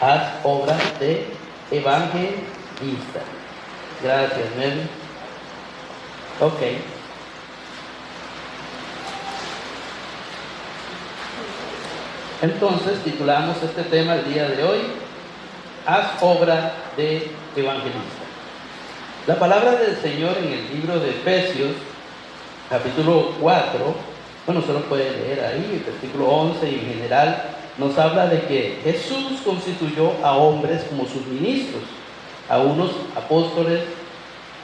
Haz obras de evangelista. Gracias, Mary. Ok. Entonces titulamos este tema el día de hoy: haz obra de evangelista. La palabra del Señor en el libro de Efesios, capítulo 4, bueno, solo puede leer ahí, el versículo 11, y en general nos habla de que Jesús constituyó a hombres como sus ministros, a unos apóstoles,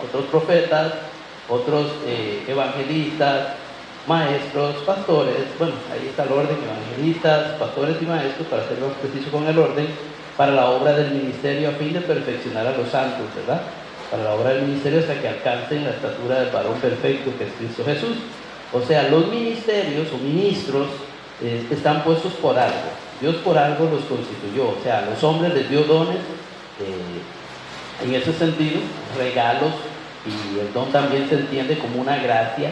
otros profetas, otros evangelistas, maestros, pastores. Bueno, ahí está el orden: evangelistas, pastores y maestros, para ser más preciso con el orden, para la obra del ministerio a fin de perfeccionar a los santos, ¿verdad? Para la obra del ministerio hasta que alcancen la estatura del varón perfecto, que es Cristo Jesús. O sea, los ministerios o ministros están puestos por algo. Dios por algo los constituyó. O sea, a los hombres les dio dones, en ese sentido, regalos, y el don también se entiende como una gracia.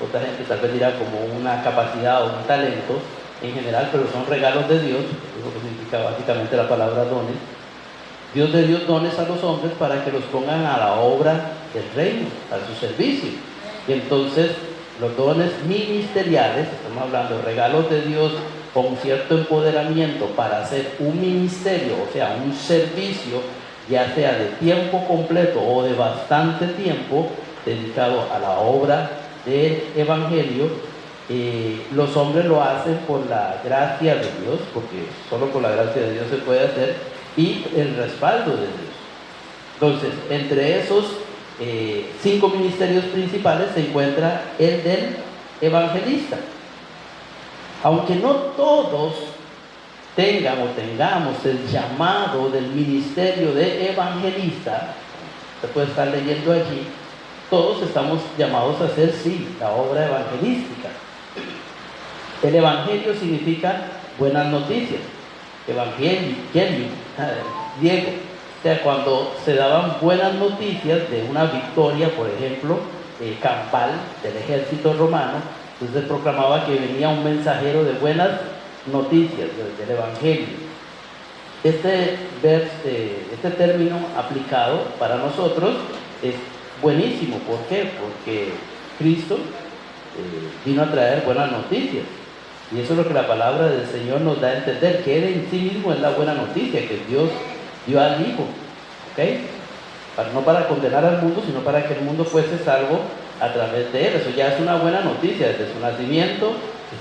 Otra gente tal vez dirá como una capacidad o un talento en general, pero son regalos de Dios. Es lo que significa básicamente la palabra dones. Dios le dio dones a los hombres para que los pongan a la obra del reino, a su servicio. Y entonces los dones ministeriales, estamos hablando de regalos de Dios con cierto empoderamiento para hacer un ministerio, o sea, un servicio, ya sea de tiempo completo o de bastante tiempo, dedicado a la obra del evangelio. Los hombres lo hacen por la gracia de Dios, porque solo por la gracia de Dios se puede hacer, y el respaldo de Dios. Entonces, entre esos 5 ministerios principales se encuentra el del evangelista. Aunque no todos tengan o tengamos el llamado del ministerio de evangelista, se puede estar leyendo allí, todos estamos llamados a hacer, sí, la obra evangelística. El evangelio significa buenas noticias. Evangelio, griego. O sea, cuando se daban buenas noticias de una victoria, por ejemplo, campal del ejército romano, entonces se proclamaba que venía un mensajero de buenas noticias del evangelio. Este término aplicado para nosotros es buenísimo. ¿Por qué? Porque Cristo vino a traer buenas noticias. Y eso es lo que la palabra del Señor nos da a entender, que Él en sí mismo es la buena noticia, que Dios dio al Hijo, ¿ok? No para condenar al mundo, sino para que el mundo fuese salvo a través de Él. Eso ya es una buena noticia. Desde su nacimiento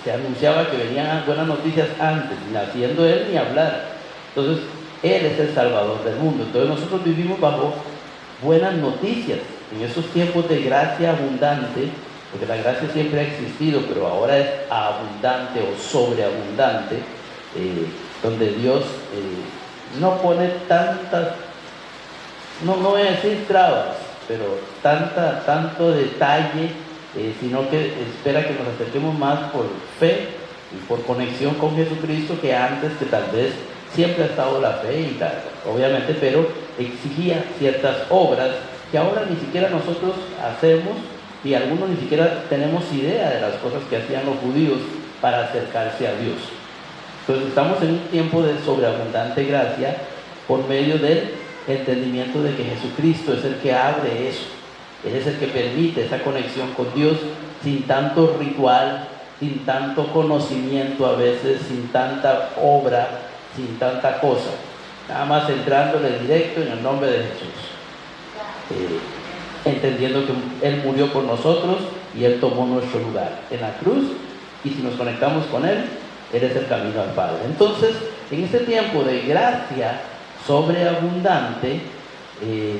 se anunciaba que venían buenas noticias antes, ni naciendo Él ni hablar. Entonces, Él es el Salvador del mundo. Entonces nosotros vivimos bajo buenas noticias, en esos tiempos de gracia abundante, porque la gracia siempre ha existido, pero ahora es abundante o sobreabundante, donde Dios no pone tantas, no voy a decir trabas, pero tanto detalle, sino que espera que nos acerquemos más por fe y por conexión con Jesucristo, que antes, que tal vez siempre ha estado la fe y tal, obviamente, pero exigía ciertas obras que ahora ni siquiera nosotros hacemos, y algunos ni siquiera tenemos idea de las cosas que hacían los judíos para acercarse a Dios. Entonces estamos en un tiempo de sobreabundante gracia por medio del entendimiento de que Jesucristo es el que abre eso. Él es el que permite esa conexión con Dios sin tanto ritual, sin tanto conocimiento a veces, sin tanta obra, sin tanta cosa. Nada más entrándole directo en el nombre de Jesús. Entendiendo que Él murió por nosotros y Él tomó nuestro lugar en la cruz, y si nos conectamos con Él, Él es el camino al Padre. Entonces, en este tiempo de gracia sobreabundante,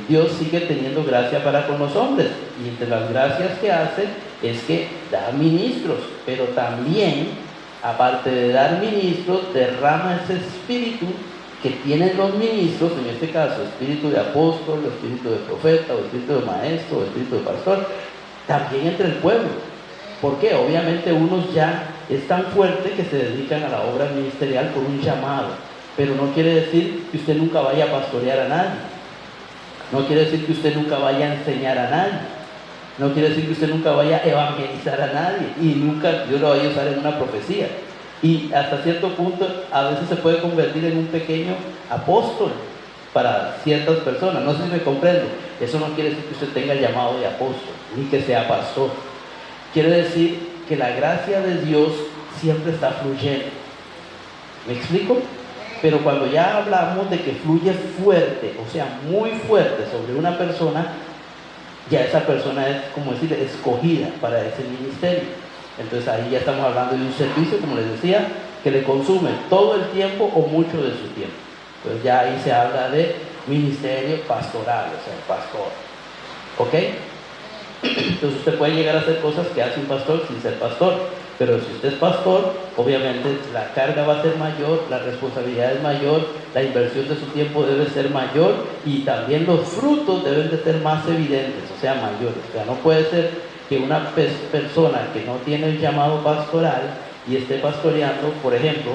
Dios sigue teniendo gracia para con los hombres, y entre las gracias que hace es que da ministros, pero también, aparte de dar ministros, derrama ese espíritu que tienen los ministros, en este caso espíritu de apóstol, espíritu de profeta, o espíritu de maestro, o espíritu de pastor, también entre el pueblo. ¿Por qué? Obviamente unos ya es tan fuerte que se dedican a la obra ministerial por un llamado, pero no quiere decir que usted nunca vaya a pastorear a nadie, no quiere decir que usted nunca vaya a enseñar a nadie, no quiere decir que usted nunca vaya a evangelizar a nadie, y nunca Dios lo vaya a usar en una profecía. Y hasta cierto punto a veces se puede convertir en un pequeño apóstol para ciertas personas. No sé si me comprende. Eso no quiere decir que usted tenga el llamado de apóstol, ni que sea pastor. Quiere decir que la gracia de Dios siempre está fluyendo. ¿Me explico? Pero cuando ya hablamos de que fluye fuerte, o sea, muy fuerte sobre una persona, ya esa persona es, como decir, escogida para ese ministerio. Entonces ahí ya estamos hablando de un servicio, como les decía, que le consume todo el tiempo o mucho de su tiempo. Entonces ya ahí se habla de ministerio pastoral, o sea, pastor. ¿Ok? Entonces usted puede llegar a hacer cosas que hace un pastor sin ser pastor. Pero si usted es pastor, obviamente la carga va a ser mayor, la responsabilidad es mayor, la inversión de su tiempo debe ser mayor y también los frutos deben de ser más evidentes, o sea, mayores. O sea, no puede ser que una persona que no tiene el llamado pastoral y esté pastoreando, por ejemplo,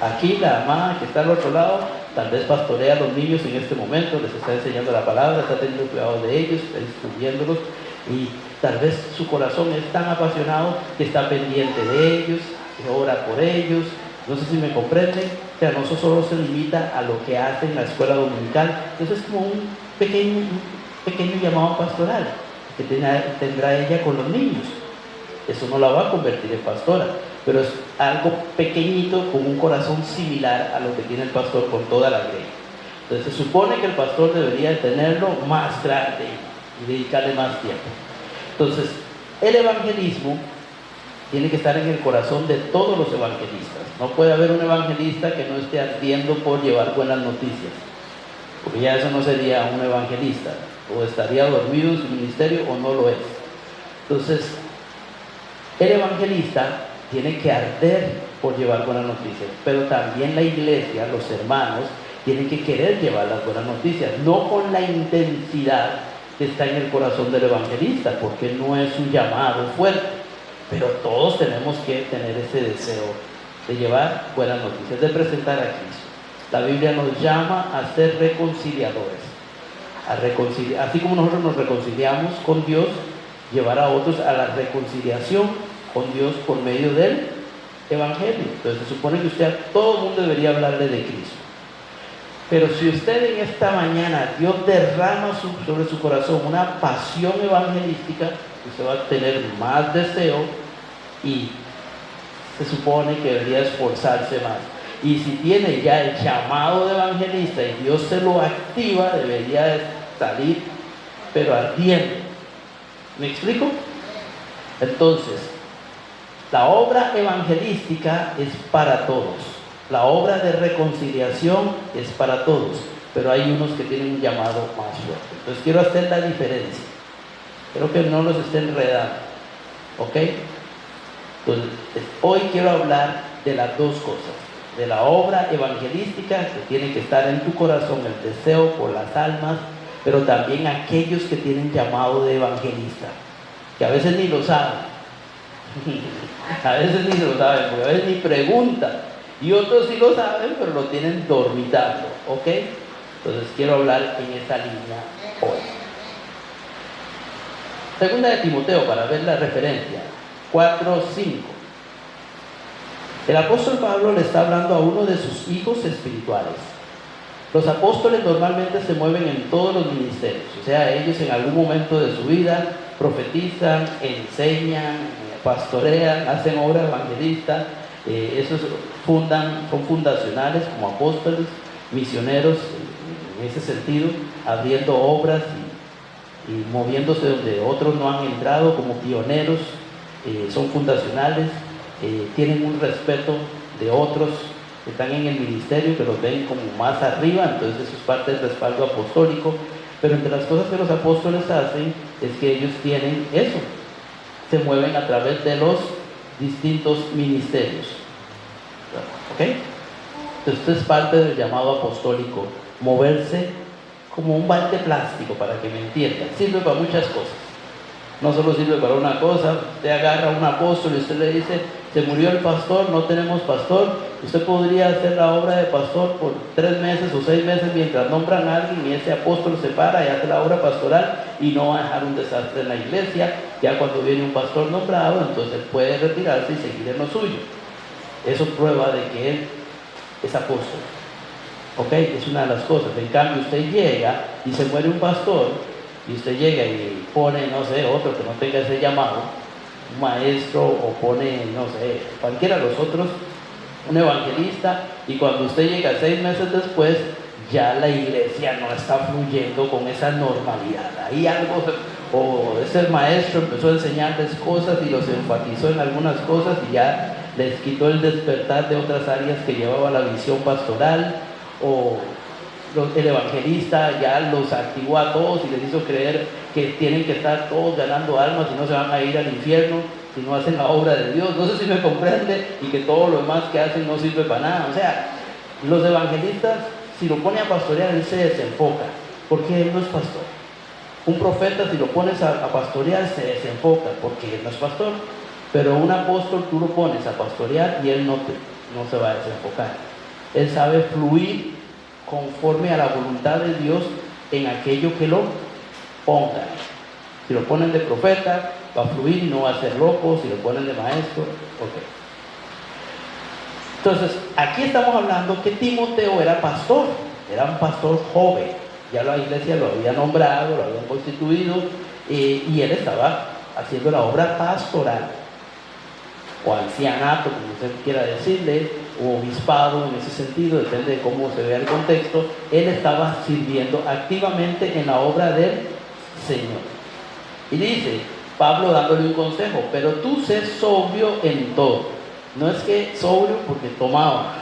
aquí la mamá que está al otro lado, tal vez pastorea a los niños en este momento, les está enseñando la palabra, está teniendo cuidado de ellos, está instruyéndolos, y tal vez su corazón es tan apasionado que está pendiente de ellos, que ora por ellos. No sé si me comprenden. O sea, no solo se limita a lo que hace en la escuela dominical. Entonces es como un pequeño llamado pastoral que tendrá ella con los niños. Eso no la va a convertir en pastora, pero es algo pequeñito con un corazón similar a lo que tiene el pastor con toda la grey. Entonces se supone que el pastor debería tenerlo más grande y dedicarle más tiempo. Entonces, el evangelismo tiene que estar en el corazón de todos los evangelistas. No puede haber un evangelista que no esté ardiendo por llevar buenas noticias, porque ya eso no sería un evangelista, o estaría dormido en su ministerio o no lo es. Entonces, el evangelista tiene que arder por llevar buenas noticias, pero también la iglesia, los hermanos, tienen que querer llevar las buenas noticias, no con la intensidad que está en el corazón del evangelista, porque no es un llamado fuerte, pero todos tenemos que tener ese deseo de llevar buenas noticias, de presentar a Cristo. La Biblia nos llama a ser reconciliadores, así como nosotros nos reconciliamos con Dios, llevar a otros a la reconciliación con Dios por medio del evangelio. Entonces se supone que usted a todo el mundo debería hablarle de Cristo. Pero si usted en esta mañana Dios derrama sobre su corazón una pasión evangelística, usted va a tener más deseo y se supone que debería esforzarse más. Y si tiene ya el llamado de evangelista y Dios se lo activa, debería salir pero ardiendo. ¿Me explico? Entonces, la obra evangelística es para todos. La obra de reconciliación es para todos, pero hay unos que tienen un llamado más fuerte. Entonces quiero hacer la diferencia. Creo que no los esté enredando. ¿Ok? Entonces, hoy quiero hablar de las dos cosas. De la obra evangelística que tiene que estar en tu corazón, el deseo por las almas, pero también aquellos que tienen llamado de evangelista, que a veces ni lo saben. A veces ni lo saben, porque a veces ni preguntan. Y otros sí lo saben, pero lo tienen dormitando, ¿ok? Entonces quiero hablar en esa línea hoy. Segunda de Timoteo, para ver la referencia, 4:5. El apóstol Pablo le está hablando a uno de sus hijos espirituales. Los apóstoles normalmente se mueven en todos los ministerios, o sea, ellos en algún momento de su vida profetizan, enseñan, pastorean, hacen obra evangelista. Esos son fundacionales como apóstoles, misioneros en ese sentido, abriendo obras y moviéndose donde otros no han entrado como pioneros. Son fundacionales, tienen un respeto de otros que están en el ministerio, que los ven como más arriba, entonces eso es parte del respaldo apostólico. Pero entre las cosas que los apóstoles hacen es que ellos tienen eso, se mueven a través de los distintos ministerios. ¿Ok? Entonces esto es parte del llamado apostólico, moverse como un balde plástico, para que me entiendan. Sirve para muchas cosas, no solo sirve para una cosa. Usted agarra a un apóstol y usted le dice: se murió el pastor, no tenemos pastor. Usted podría hacer la obra de pastor por 3 meses o 6 meses mientras nombran a alguien, y ese apóstol se para y hace la obra pastoral y no va a dejar un desastre en la iglesia. Ya cuando viene un pastor nombrado, entonces puede retirarse y seguir en lo suyo. Eso prueba de que él es apóstol. ¿Ok? Es una de las cosas. En cambio, usted llega y se muere un pastor, y usted llega y pone, no sé, otro que no tenga ese llamado, un maestro, o pone, no sé, cualquiera de los otros, un evangelista, y cuando usted llega 6 meses después, ya la iglesia no está fluyendo con esa normalidad. Ahí algo, o ese maestro empezó a enseñarles cosas y los enfatizó en algunas cosas y ya les quitó el despertar de otras áreas que llevaba la visión pastoral, o el evangelista ya los activó a todos y les hizo creer que tienen que estar todos ganando almas y no se van a ir al infierno si no hacen la obra de Dios. No sé si me comprende, y que todo lo demás que hacen no sirve para nada. O sea, los evangelistas, si lo pone a pastorear, él se desenfoca, porque él no es pastor. Un profeta, si lo pones a pastorear, se desenfoca, porque él no es pastor. Pero un apóstol, tú lo pones a pastorear y él no se va a desenfocar. Él sabe fluir conforme a la voluntad de Dios en aquello que lo ponga. Si lo ponen de profeta, va a fluir y no va a ser loco. Si lo ponen de maestro, ok. Entonces, aquí estamos hablando que Timoteo era pastor, era un pastor joven. Ya la iglesia lo había nombrado, lo habían constituido, y él estaba haciendo la obra pastoral, o ancianato, como usted quiera decirle, o obispado en ese sentido, depende de cómo se vea el contexto. Él estaba sirviendo activamente en la obra del Señor. Y dice Pablo dándole un consejo: pero tú sé sobrio en todo. No es que sobrio porque tomaba,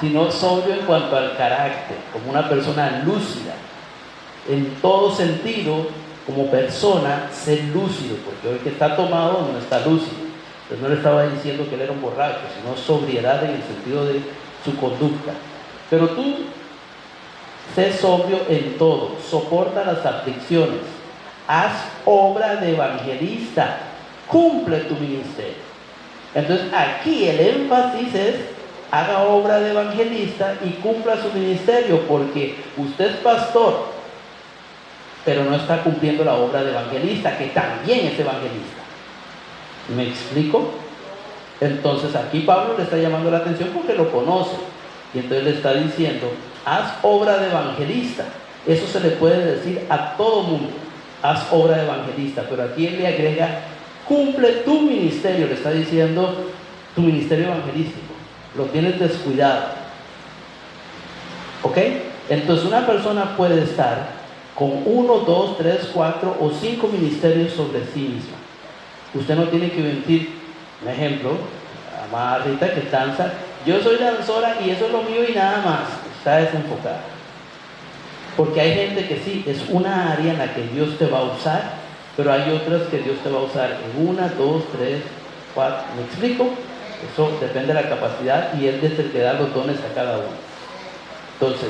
sino sobrio en cuanto al carácter, como una persona lúcida. En todo sentido, como persona, ser lúcido, porque el que está tomado no está lúcido. Entonces no le estaba diciendo que él era un borracho, sino sobriedad en el sentido de su conducta. Pero tú sé sobrio en todo, soporta las aflicciones, haz obra de evangelista, cumple tu ministerio. Entonces aquí el énfasis es: haga obra de evangelista y cumpla su ministerio, porque usted es pastor, pero no está cumpliendo la obra de evangelista, que también es evangelista. ¿Me explico? Entonces aquí Pablo le está llamando la atención porque lo conoce, y entonces le está diciendo: haz obra de evangelista. Eso se le puede decir a todo mundo, haz obra de evangelista, pero aquí él le agrega: cumple tu ministerio. Le está diciendo tu ministerio evangelístico, lo tienes descuidado. ¿Ok? Entonces una persona puede estar con 1, 2, 3, 4 o 5 ministerios sobre sí misma. Usted no tiene que mentir. Un ejemplo, amada Rita, que danza: yo soy danzora y eso es lo mío y nada más. Está desenfocada. Porque hay gente que sí, es una área en la que Dios te va a usar, pero hay otras que Dios te va a usar en 1, 2, 3, 4. ¿Me explico? Eso depende de la capacidad, y Él es el que da los dones a cada uno. Entonces,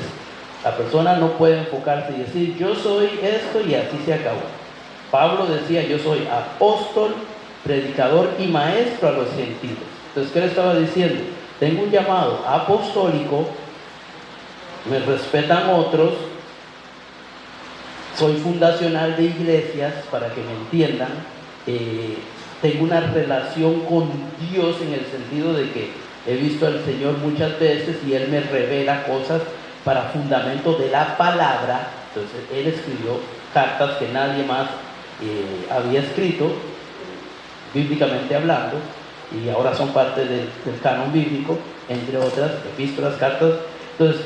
la persona no puede enfocarse y decir: yo soy esto y así se acabó. Pablo decía: yo soy apóstol, predicador y maestro a los gentiles. Entonces, ¿qué le estaba diciendo? Tengo un llamado apostólico, me respetan otros, soy fundacional de iglesias, para que me entiendan, tengo una relación con Dios en el sentido de que he visto al Señor muchas veces y Él me revela cosas para fundamento de la palabra. Entonces Él escribió cartas que nadie más había escrito, bíblicamente hablando, y ahora son parte del canon bíblico, entre otras epístolas, cartas. Entonces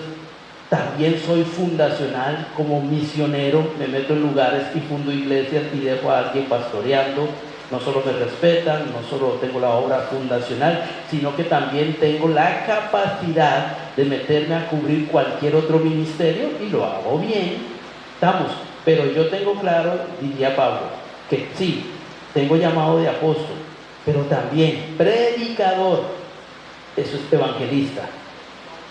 también soy fundacional como misionero, me meto en lugares y fundo iglesias y dejo a alguien pastoreando. No solo me respetan, no solo tengo la obra fundacional, sino que también tengo la capacidad de meterme a cubrir cualquier otro ministerio, y lo hago bien. Estamos, pero yo tengo claro, diría Pablo, que sí, tengo llamado de apóstol, pero también predicador, eso es evangelista,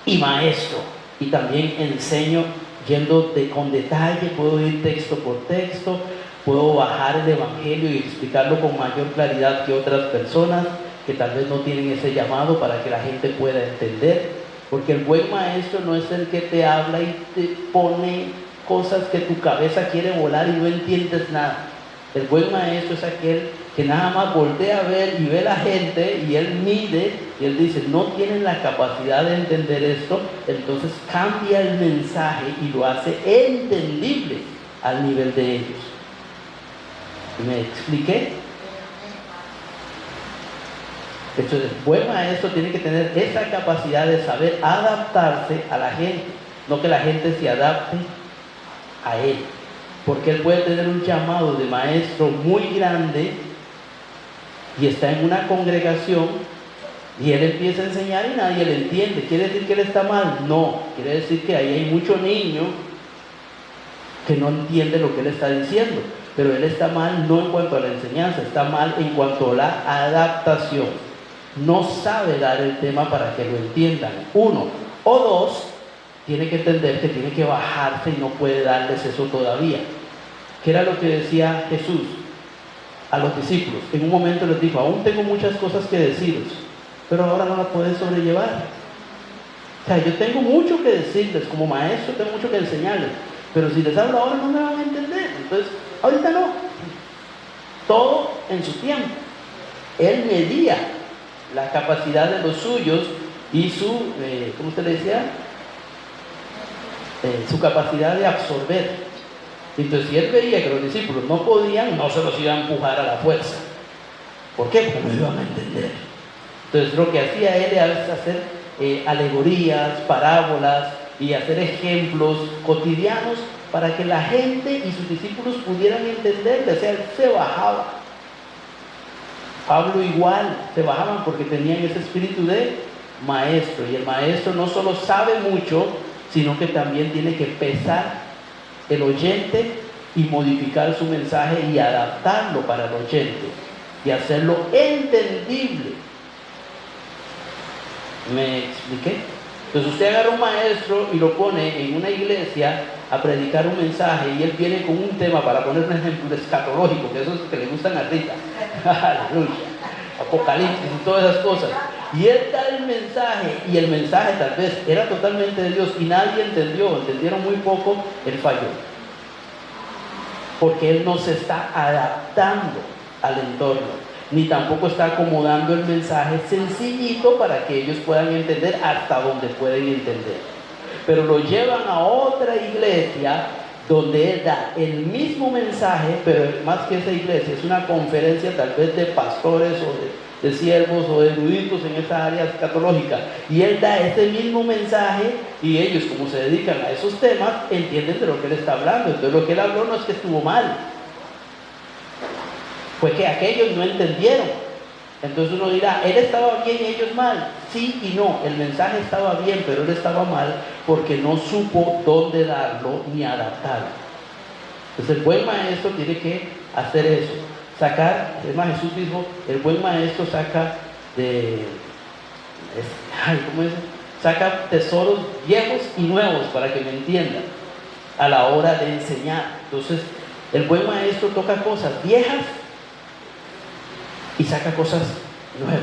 y maestro. Y también enseño yendo con detalle, puedo ir texto por texto, puedo bajar el evangelio y explicarlo con mayor claridad que otras personas que tal vez no tienen ese llamado, para que la gente pueda entender. Porque el buen maestro no es el que te habla y te pone cosas que tu cabeza quiere volar y no entiendes nada. El buen maestro es aquel que nada más voltea a ver y ve a la gente, y él mide y él dice, no tienen la capacidad de entender esto, entonces cambia el mensaje y lo hace entendible al nivel de ellos. ¿Me expliqué? Entonces, el buen maestro tiene que tener esa capacidad de saber adaptarse a la gente, no que la gente se adapte a él, porque él puede tener un llamado de maestro muy grande y está en una congregación y él empieza a enseñar y nadie le entiende. ¿Quiere decir que él está mal? No, quiere decir que ahí hay mucho niño que no entiende lo que él está diciendo, pero él está mal no en cuanto a la enseñanza, está mal en cuanto a la adaptación. No sabe dar el tema para que lo entiendan, uno, o dos, tiene que entender que tiene que bajarse y no puede darles eso todavía. ¿Qué era lo que decía Jesús a los discípulos? En un momento les dijo, aún tengo muchas cosas que deciros, pero ahora no las pueden sobrellevar. O sea, yo tengo mucho que decirles, como maestro tengo mucho que enseñarles, pero si les hablo ahora no me van a entender. Entonces, ahorita no. Todo en su tiempo. Él medía la capacidad de los suyos y su, ¿cómo usted le decía? Su capacidad de absorber. Entonces, si él veía que los discípulos no podían, no se los iba a empujar a la fuerza. ¿Por qué? Porque no iban a entender. Entonces, lo que hacía él era hacer alegorías, parábolas y hacer ejemplos cotidianos para que la gente y sus discípulos pudieran entenderle. O sea, él se bajaba. Pablo igual, se bajaban porque tenían ese espíritu de maestro. Y el maestro no solo sabe mucho, sino que también tiene que pesar el oyente y modificar su mensaje y adaptarlo para el oyente y hacerlo entendible. ¿Me expliqué? Entonces usted agarra un maestro y lo pone en una iglesia a predicar un mensaje y él viene con un tema, para poner un ejemplo escatológico, que eso es lo que le gustan a Rita, aleluya, Apocalipsis y todas esas cosas, y él da el mensaje y el mensaje tal vez era totalmente de Dios y nadie entendió, entendieron muy poco, él falló, porque él no se está adaptando al entorno, ni tampoco está acomodando el mensaje sencillito para que ellos puedan entender hasta donde pueden entender. Pero lo llevan a otra iglesia donde él da el mismo mensaje, pero más que esa iglesia, es una conferencia tal vez de pastores o de siervos o de eruditos en esa área escatológica, y él da ese mismo mensaje y ellos, como se dedican a esos temas, entienden de lo que él está hablando. Entonces lo que él habló no es que estuvo mal, fue que aquellos no entendieron. Entonces uno dirá, él estaba bien y ellos mal. Sí y no, el mensaje estaba bien, pero él estaba mal porque no supo dónde darlo ni adaptarlo. Entonces el buen maestro tiene que hacer eso, sacar, es más, Jesús dijo, el buen maestro saca saca tesoros viejos y nuevos, para que me entiendan, a la hora de enseñar. Entonces el buen maestro toca cosas viejas y saca cosas nuevas.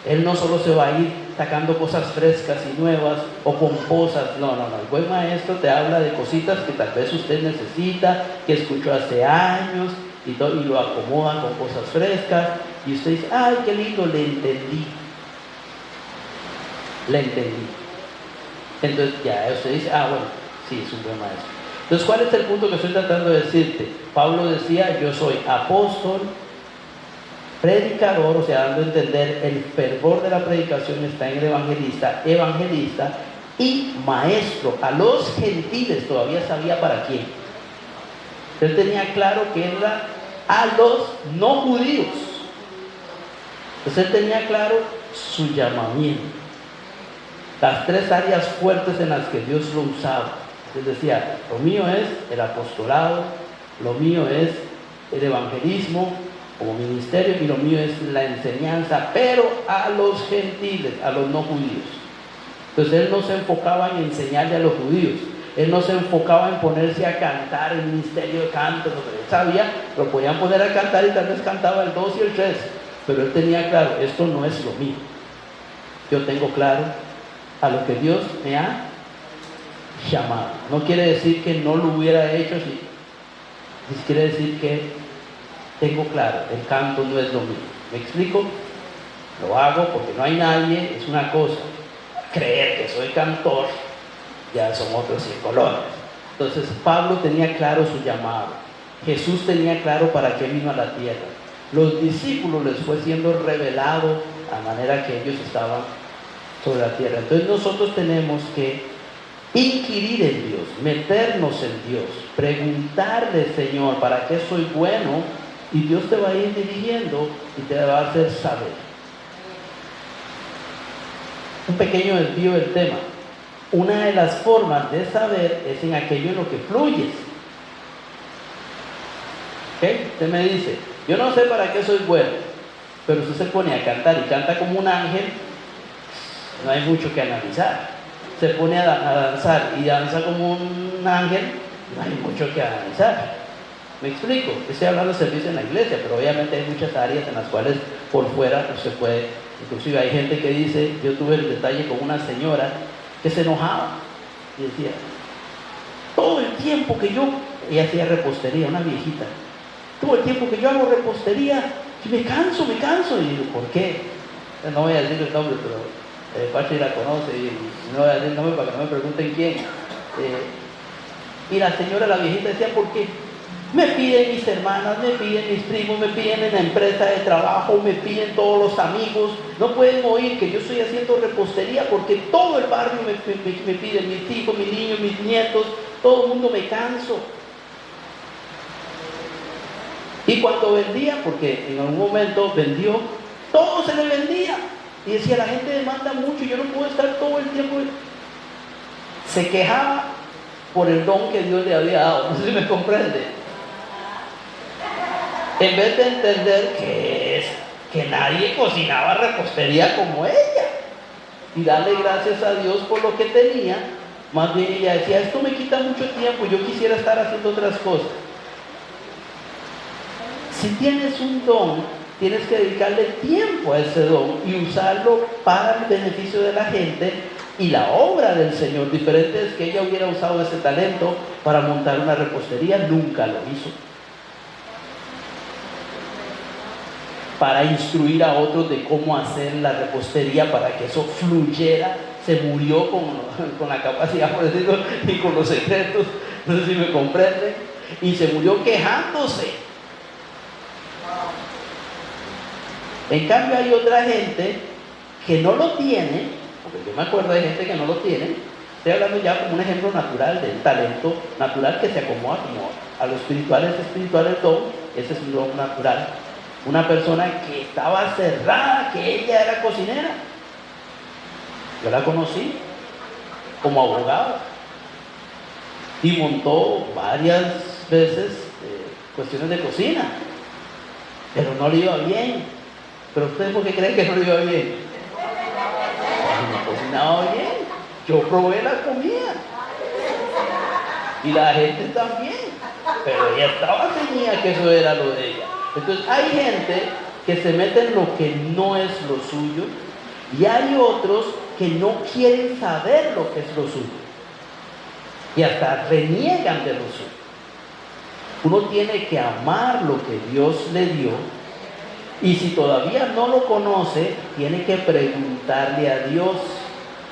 Él no solo se va a ir sacando cosas frescas y nuevas o pomposas, no. El buen maestro te habla de cositas que tal vez usted necesita, que escuchó hace años y lo acomoda con cosas frescas y usted dice, ay, qué lindo, le entendí. Entonces ya usted dice, bueno, sí, es un buen maestro. Entonces, ¿cuál es el punto que estoy tratando de decirte? Pablo decía, yo soy apóstol, predicador, o sea, dando a entender el fervor de la predicación está en el evangelista y maestro a los gentiles. Todavía sabía para quién. Él tenía claro que era a los no judíos. Entonces él tenía claro su llamamiento, las tres áreas fuertes en las que Dios lo usaba. Él decía, lo mío es el apostolado, lo mío es el evangelismo como ministerio y lo mío es la enseñanza, pero a los gentiles, a los no judíos. Entonces él no se enfocaba en enseñarle a los judíos, él no se enfocaba en ponerse a cantar el ministerio de canto, lo que él sabía, lo podían poner a cantar y tal vez cantaba el 2 y el 3, pero él tenía claro, esto no es lo mío. Yo tengo claro a lo que Dios me ha llamado. No quiere decir que no lo hubiera hecho, sí. Quiere decir que tengo claro, el canto no es lo mío. ¿Me explico? lo hago porque no hay nadie, es una cosa. Creer que soy cantor, ya son otros 100 colores. Entonces Pablo tenía claro su llamado. Jesús tenía claro para qué vino a la tierra. Los discípulos les fue siendo revelado a manera que ellos estaban sobre la tierra. Entonces nosotros tenemos que inquirir en Dios, meternos en Dios, preguntarle, Señor, ¿para qué soy bueno? Y Dios te va a ir dirigiendo y te va a hacer saber. Un pequeño desvío del tema. Una de las formas de saber es en aquello en lo que fluyes. ¿Okay? Usted me dice, yo no sé para qué soy bueno, pero usted se pone a cantar y canta como un ángel, no hay mucho que analizar. Se pone a danzar y danza como un ángel, no hay mucho que analizar. ¿Me explico? Estoy hablando de servicio en la iglesia, pero obviamente hay muchas áreas en las cuales por fuera usted puede. Inclusive hay gente que dice, yo tuve el detalle con una señora que se enojaba y decía, todo el tiempo que ella hacía repostería, una viejita, todo el tiempo que yo hago repostería, me canso, y digo, ¿por qué? No voy a decir el nombre, pero Pachi la conoce y no voy a decir el nombre para que no me pregunten quién. Y la señora, la viejita, decía, ¿por qué? Me piden mis hermanas, me piden mis primos, me piden en la empresa de trabajo, me piden todos los amigos, no pueden oír que yo estoy haciendo repostería porque todo el barrio me pide, mis hijos, mis niños, mis nietos, todo el mundo, me canso. Y cuando vendía, porque en algún momento vendió, todo se le vendía. Y decía, la gente demanda mucho, yo no puedo estar todo el tiempo. Se quejaba por el don que Dios le había dado, no sé si me comprende. En vez de entender que nadie cocinaba repostería como ella y darle gracias a Dios por lo que tenía, más bien ella decía, esto me quita mucho tiempo, yo quisiera estar haciendo otras cosas. Si tienes un don, tienes que dedicarle tiempo a ese don y usarlo para el beneficio de la gente y la obra del Señor. Diferente es que ella hubiera usado ese talento para montar una repostería, nunca lo hizo. Para instruir a otros de cómo hacer la repostería para que eso fluyera, se murió con la capacidad, por decirlo, y con los secretos, no sé si me comprenden, y se murió quejándose. En cambio hay otra gente que no lo tiene, porque yo me acuerdo de gente que no lo tiene, estoy hablando ya como un ejemplo natural del talento natural que se acomoda como a lo espiritual, es espiritual el don, ese es un don natural. Una persona que estaba cerrada, que ella era cocinera. Yo la conocí como abogado y montó varias veces cuestiones de cocina, pero no le iba bien. ¿Pero ustedes por qué creen que no le iba bien? No cocinaba bien. Yo probé la comida y la gente también, pero ella estaba ceñida que eso era lo de ella. Entonces hay gente que se mete en lo que no es lo suyo y hay otros que no quieren saber lo que es lo suyo y hasta reniegan de lo suyo. Uno tiene que amar lo que Dios le dio y si todavía no lo conoce, tiene que preguntarle a Dios,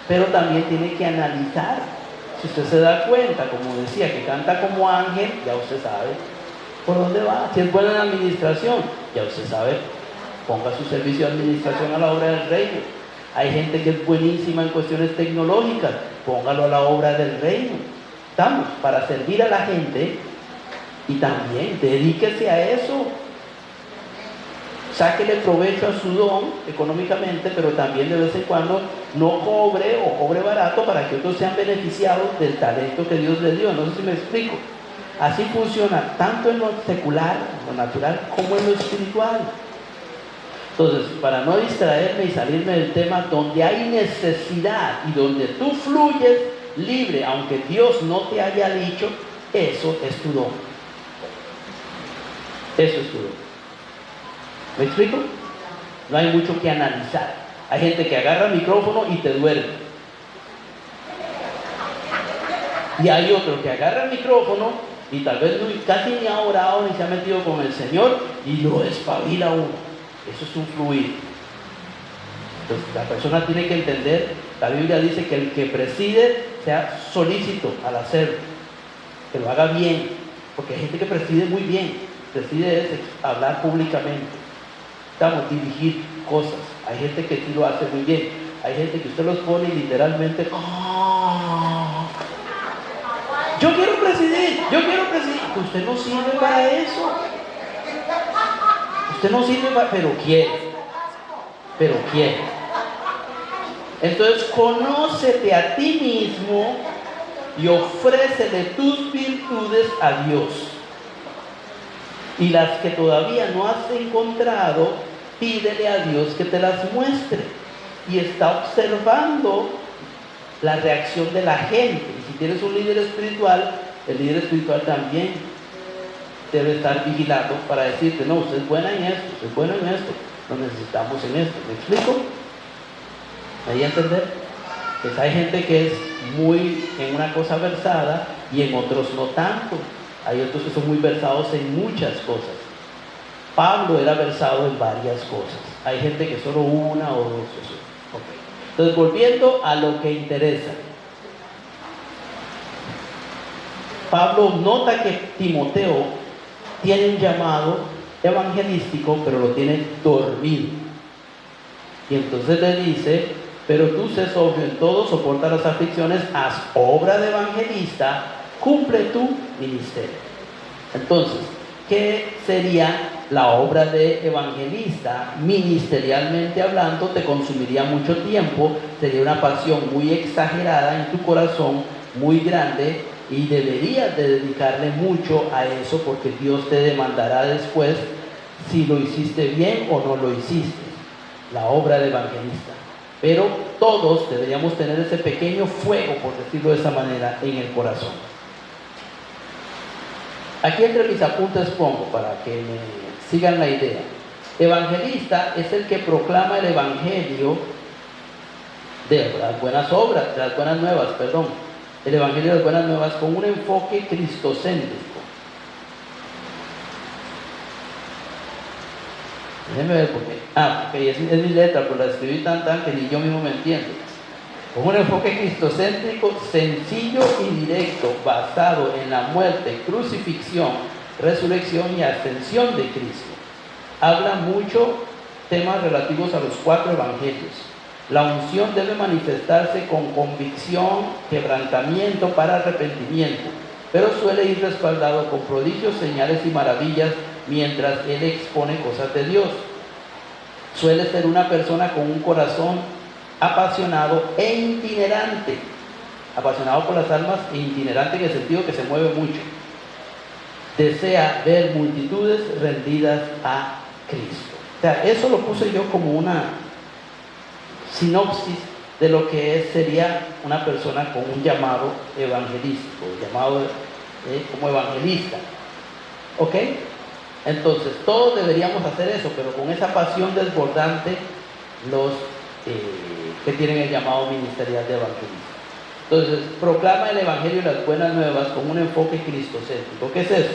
pero también tiene que analizar. Si usted se da cuenta, como decía, que canta como ángel, ya usted sabe por dónde va. Si es buena en administración, ya usted sabe, ponga su servicio de administración a la obra del reino. Hay gente que es buenísima en cuestiones tecnológicas, póngalo a la obra del reino. Estamos para servir a la gente y también dedíquese a eso. Sáquele provecho a su don económicamente, pero también de vez en cuando no cobre o cobre barato para que otros sean beneficiados del talento que Dios les dio. No sé si me explico. Así funciona tanto en lo secular, lo natural, como en lo espiritual. Entonces, para no distraerme y salirme del tema, donde hay necesidad y donde tú fluyes libre, aunque Dios no te haya dicho, eso es tu don. Eso es tu don. ¿Me explico? No hay mucho que analizar. Hay gente que agarra el micrófono y te duerme. Y hay otro que agarra el micrófono y tal vez casi ni ha orado ni se ha metido con el Señor y lo espabila uno. Eso es un fluir. Entonces la persona tiene que entender, la Biblia dice que el que preside sea solícito al hacerlo, que lo haga bien, porque hay gente que preside muy bien. Preside es hablar públicamente, dirigir cosas. Hay gente que sí lo hace muy bien, hay gente que usted los pone y literalmente yo quiero presidir. Usted no sirve para eso. Usted no sirve para, pero quiere. Entonces, conócete a ti mismo y ofrécele tus virtudes a Dios. Y las que todavía no has encontrado, pídele a Dios que te las muestre. Y está observando la reacción de la gente. Y si tienes un líder espiritual, el líder espiritual también debe estar vigilando para decirte: no, usted es buena en esto, usted es bueno en esto, lo necesitamos en esto. ¿Me explico? ¿Me entender? Pues hay gente que es muy en una cosa versada y en otros no tanto. Hay otros que son muy versados en muchas cosas. Pablo era versado en varias cosas. Hay gente que solo una o dos. Okay. Entonces, volviendo a lo que interesa, Pablo nota que Timoteo tiene un llamado evangelístico, pero lo tiene dormido. Y entonces le dice: pero tú sé sobrio en todo, soporta las aflicciones, haz obra de evangelista, cumple tu ministerio. Entonces, ¿qué sería la obra de evangelista? Ministerialmente hablando, te consumiría mucho tiempo, sería una pasión muy exagerada en tu corazón, muy grande, y deberías de dedicarle mucho a eso, porque Dios te demandará después si lo hiciste bien o no lo hiciste, la obra de evangelista. Pero todos deberíamos tener ese pequeño fuego, por decirlo de esa manera, en el corazón. Aquí entre mis apuntes pongo, para que me sigan la idea: evangelista es el que proclama el evangelio de las buenas obras, de las buenas nuevas, el evangelio de las buenas nuevas con un enfoque cristocéntrico. Déjenme ver porque es mi letra, pero la escribí tan que ni yo mismo me entiendo. Con un enfoque cristocéntrico, sencillo y directo, basado en la muerte, crucifixión, resurrección y ascensión de Cristo. Habla mucho temas relativos a los 4 evangelios. La unción debe manifestarse con convicción, quebrantamiento para arrepentimiento, pero suele ir respaldado con prodigios, señales y maravillas mientras él expone cosas de Dios. Suele ser una persona con un corazón apasionado e itinerante, apasionado por las almas e itinerante en el sentido que se mueve mucho. Desea ver multitudes rendidas a Cristo. O sea, eso lo puse yo como una sinopsis de lo que sería una persona con un llamado evangelístico, llamado como evangelista. ¿Ok? Entonces, todos deberíamos hacer eso, pero con esa pasión desbordante los que tienen el llamado ministerial de evangelista. Entonces, proclama el evangelio y las buenas nuevas con un enfoque cristocéntrico. ¿Qué es eso?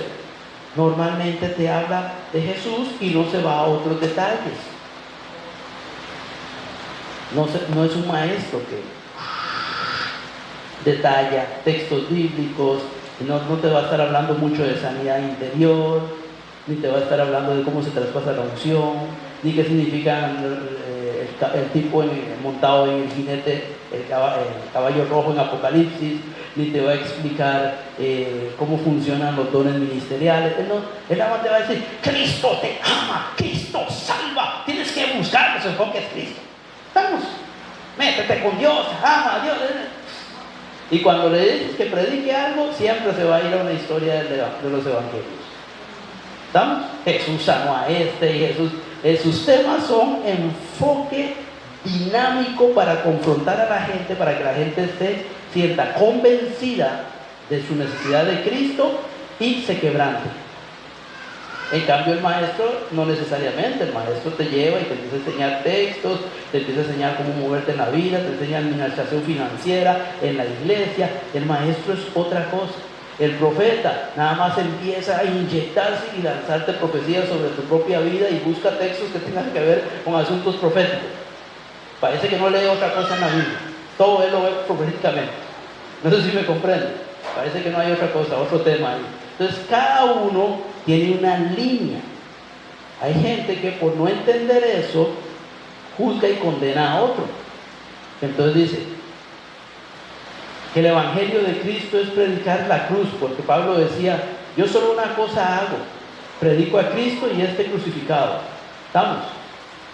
Normalmente te habla de Jesús y no se va a otros detalles. No es un maestro que detalla textos bíblicos, no te va a estar hablando mucho de sanidad interior, ni te va a estar hablando de cómo se traspasa la unción, ni qué significa el tipo montado en el jinete, el caballo rojo en Apocalipsis, ni te va a explicar cómo funcionan los dones ministeriales. Él nada más te va a decir: Cristo te ama, Cristo salva, tienes que buscar los enfoques Cristo. Vamos, métete con Dios, ama a Dios. Y cuando le dices que predique algo, siempre se va a ir a una historia de los evangelios. ¿Estamos? Jesús sanó a y sus temas son enfoque dinámico para confrontar a la gente, para que la gente se sienta convencida de su necesidad de Cristo y se quebrante. En cambio, el maestro no necesariamente. El maestro te lleva y te empieza a enseñar textos, te empieza a enseñar cómo moverte en la vida, te enseña administración financiera en la iglesia. El maestro es otra cosa. El profeta nada más empieza a inyectarse y lanzarte profecías sobre tu propia vida y busca textos que tengan que ver con asuntos proféticos Parece que no lee otra cosa en la Biblia. Todo él lo ve proféticamente. No sé si me comprende. Parece que no hay otra cosa, otro tema ahí. Entonces cada uno tiene una línea. Hay gente que por no entender eso juzga y condena a otro. Entonces dice que el evangelio de Cristo es predicar la cruz, porque Pablo decía: yo solo una cosa hago, predico a Cristo y este crucificado. ¿Estamos?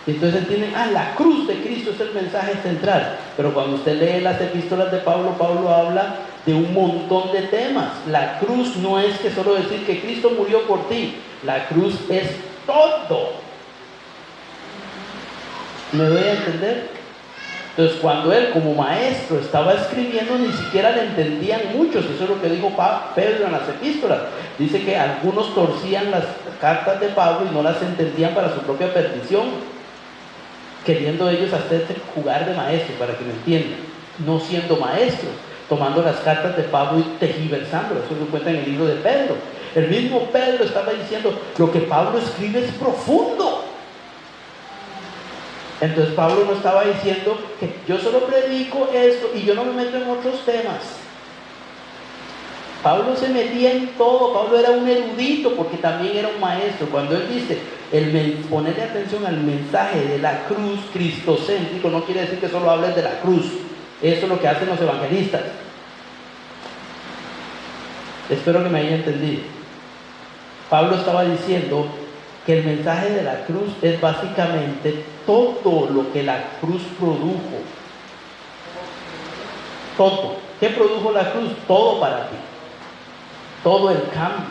Y entonces entienden, la cruz de Cristo es el mensaje central. Pero cuando usted lee las epístolas de Pablo, Pablo habla de un montón de temas. La cruz no es que solo decir que Cristo murió por ti. La cruz es todo. ¿Me doy a entender? Entonces cuando él como maestro estaba escribiendo, ni siquiera le entendían muchos. Eso es lo que dijo Pedro en las epístolas. Dice que algunos torcían las cartas de Pablo y no las entendían para su propia perdición, queriendo ellos hacerse jugar de maestro, para que me entiendan, no siendo maestros, tomando las cartas de Pablo y tergiversándolo. Eso lo cuenta en el libro de Pedro. El mismo Pedro estaba diciendo: lo que Pablo escribe es profundo. Entonces Pablo no estaba diciendo que yo solo predico esto y yo no me meto en otros temas. Pablo se metía en todo. Pablo era un erudito porque también era un maestro. Cuando él dice ponerle atención al mensaje de la cruz cristocéntrico, no quiere decir que solo hables de la cruz. Eso es lo que hacen los evangelistas. Espero que me haya entendido. Pablo estaba diciendo que el mensaje de la cruz es básicamente todo lo que la cruz produjo. Todo. ¿Qué produjo la cruz? Todo para ti. Todo el cambio.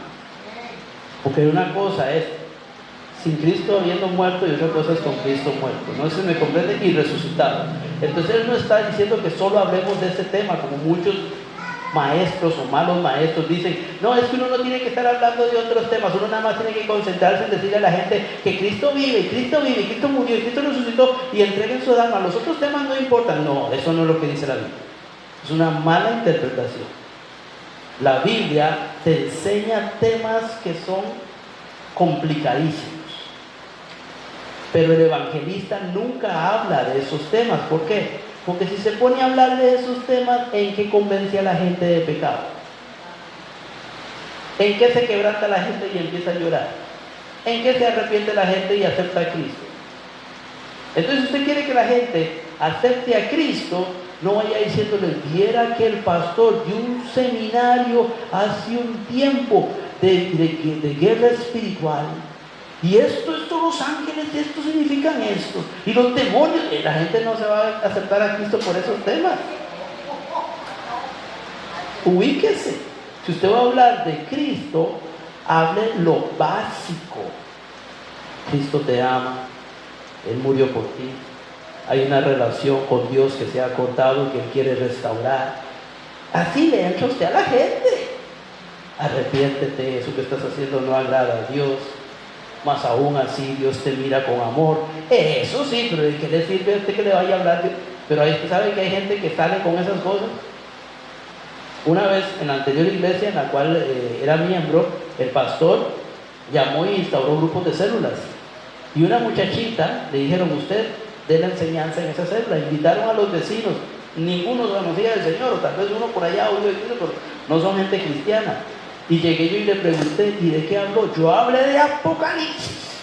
Porque una cosa es sin Cristo habiendo muerto y otra cosa es con Cristo muerto. No se me comprende, y resucitado. Entonces él no está diciendo que solo hablemos de ese tema, como muchos maestros o malos maestros dicen: no, es que uno no tiene que estar hablando de otros temas, uno nada más tiene que concentrarse en decirle a la gente que Cristo vive, y Cristo vive, y Cristo murió, y Cristo resucitó, y entreguen su alma. Los otros temas no importan. No, eso no es lo que dice la Biblia. Es una mala interpretación. La Biblia te enseña temas que son complicadísimos, pero el evangelista nunca habla de esos temas. ¿Por qué? Porque si se pone a hablar de esos temas, ¿en qué convence a la gente de pecado? ¿En qué se quebranta la gente y empieza a llorar? ¿En qué se arrepiente la gente y acepta a Cristo? Entonces, si usted quiere que la gente acepte a Cristo, no vaya diciéndole: viera que el pastor dio un seminario hace un tiempo de guerra espiritual, y estos los ángeles, estos significan esto, y los demonios. La gente no se va a aceptar a Cristo por esos temas. Ubíquese. Si usted va a hablar de Cristo, hable lo básico. Cristo te ama, Él murió por ti, hay una relación con Dios que se ha cortado y que Él quiere restaurar. Así le entra usted a la gente: arrepiéntete, eso que estás haciendo no agrada a Dios. Más aún así Dios te mira con amor. Eso sí, pero ¿de qué le sirve a usted que le vaya a hablar? Pero ahí sabe que hay gente que sale con esas cosas. Una vez en la anterior iglesia en la cual era miembro, el pastor llamó y instauró grupos de células, y una muchachita le dijeron: usted dé la enseñanza en esa célula. Invitaron a los vecinos, ninguno conocía del Señor, o tal vez uno por allá oído, pero no son gente cristiana. Y llegué yo y le pregunté: ¿y de qué habló? Yo hablé de Apocalipsis.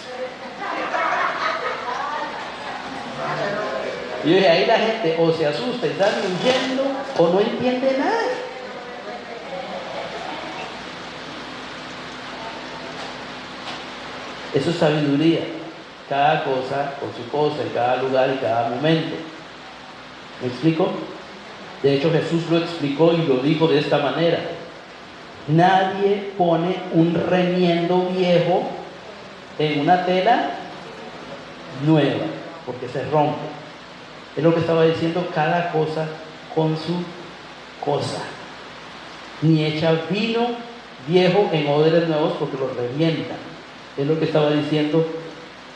Y yo dije: ahí la gente o se asusta y sale huyendo, o no entiende nada. Eso es sabiduría. Cada cosa por su cosa, en cada lugar y cada momento. ¿Me explico? De hecho, Jesús lo explicó y lo dijo de esta manera: nadie pone un remiendo viejo en una tela nueva, porque se rompe. Es lo que estaba diciendo: cada cosa con su cosa. Ni echa vino viejo en odres nuevos, porque los revientan. Es lo que estaba diciendo: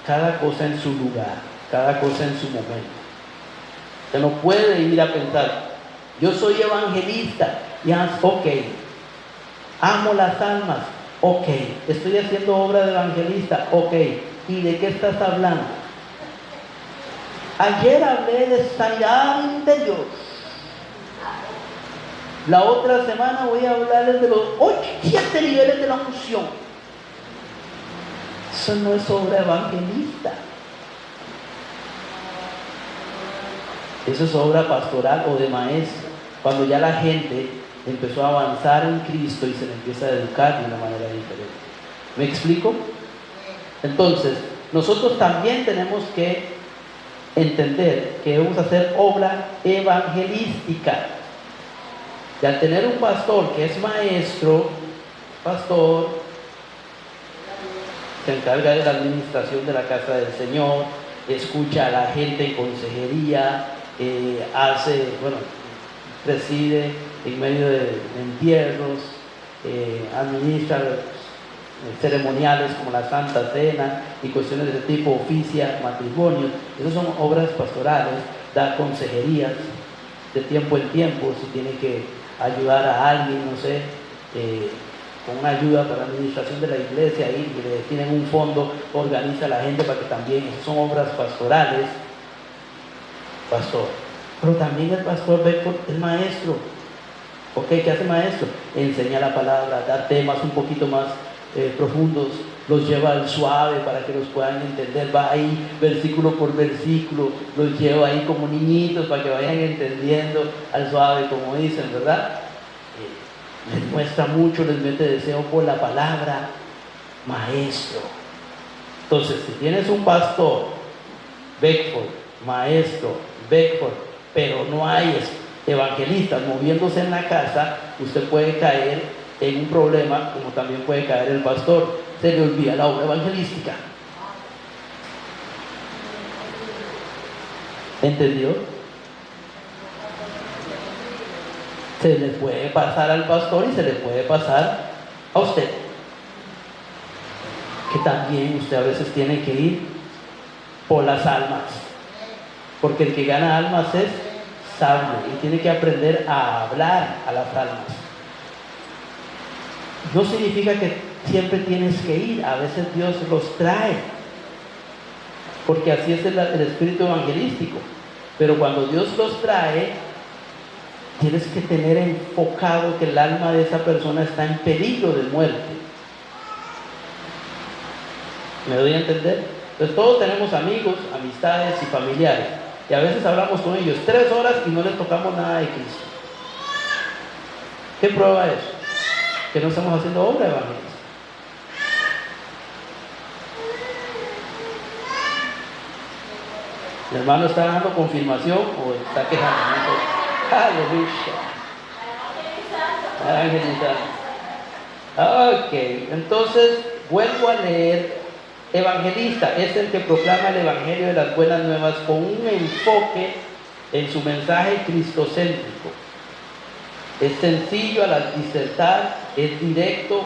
cada cosa en su lugar, cada cosa en su momento. Usted no puede ir a pensar: yo soy evangelista, ya, ok. Amo las almas, ok. Estoy haciendo obra de evangelista, ok. ¿Y de qué estás hablando? Ayer hablé de sanidad interior. La otra semana voy a hablarles de los 7 niveles de la unción. Eso no es obra evangelista. Eso es obra pastoral o de maestro. Cuando ya la gente empezó a avanzar en Cristo y se le empieza a educar de una manera diferente. ¿Me explico? Entonces, nosotros también tenemos que entender que debemos hacer obra evangelística. Y al tener un pastor que es maestro, pastor, se encarga de la administración de la casa del Señor, escucha a la gente en consejería, preside en medio de entierros, administra ceremoniales como la Santa Cena y cuestiones de ese tipo, oficia matrimonios. Esas son obras pastorales, da consejerías de tiempo en tiempo, si tiene que ayudar a alguien, no sé, con una ayuda para la administración de la iglesia, ahí le tienen un fondo, organiza a la gente para que también, esas son obras pastorales, pastor. Pero también el pastor Beckford es maestro. ¿Ok? ¿Qué hace maestro? Enseña la palabra, da temas un poquito más profundos, los lleva al suave para que los puedan entender, va ahí versículo por versículo, los lleva ahí como niñitos para que vayan entendiendo al suave, como dicen, ¿verdad? Les muestra mucho, les mete deseo por la palabra, maestro. Entonces, si tienes un pastor, Beckford, maestro, Beckford, pero no hay evangelistas moviéndose en la casa, usted puede caer en un problema, como también puede caer el pastor. Se le olvida la obra evangelística. ¿Entendió? Se le puede pasar al pastor y se le puede pasar a usted, que también usted a veces tiene que ir por las almas, porque el que gana almas es sabio y tiene que aprender a hablar a las almas. No significa que siempre tienes que ir, a veces Dios los trae, porque así es el espíritu evangelístico. Pero cuando Dios los trae, tienes que tener enfocado que el alma de esa persona está en peligro de muerte. ¿Me doy a entender? Entonces todos tenemos amigos, amistades y familiares, y a veces hablamos con ellos 3 horas y no les tocamos nada de Cristo. ¿Qué prueba es? Que no estamos haciendo obra evangelística. ¿El hermano está dando confirmación o está quejando? Aleluya. Ok, entonces vuelvo a leer. Evangelista es el que proclama el evangelio de las buenas nuevas con un enfoque en su mensaje cristocéntrico. Es sencillo al disertar, es directo,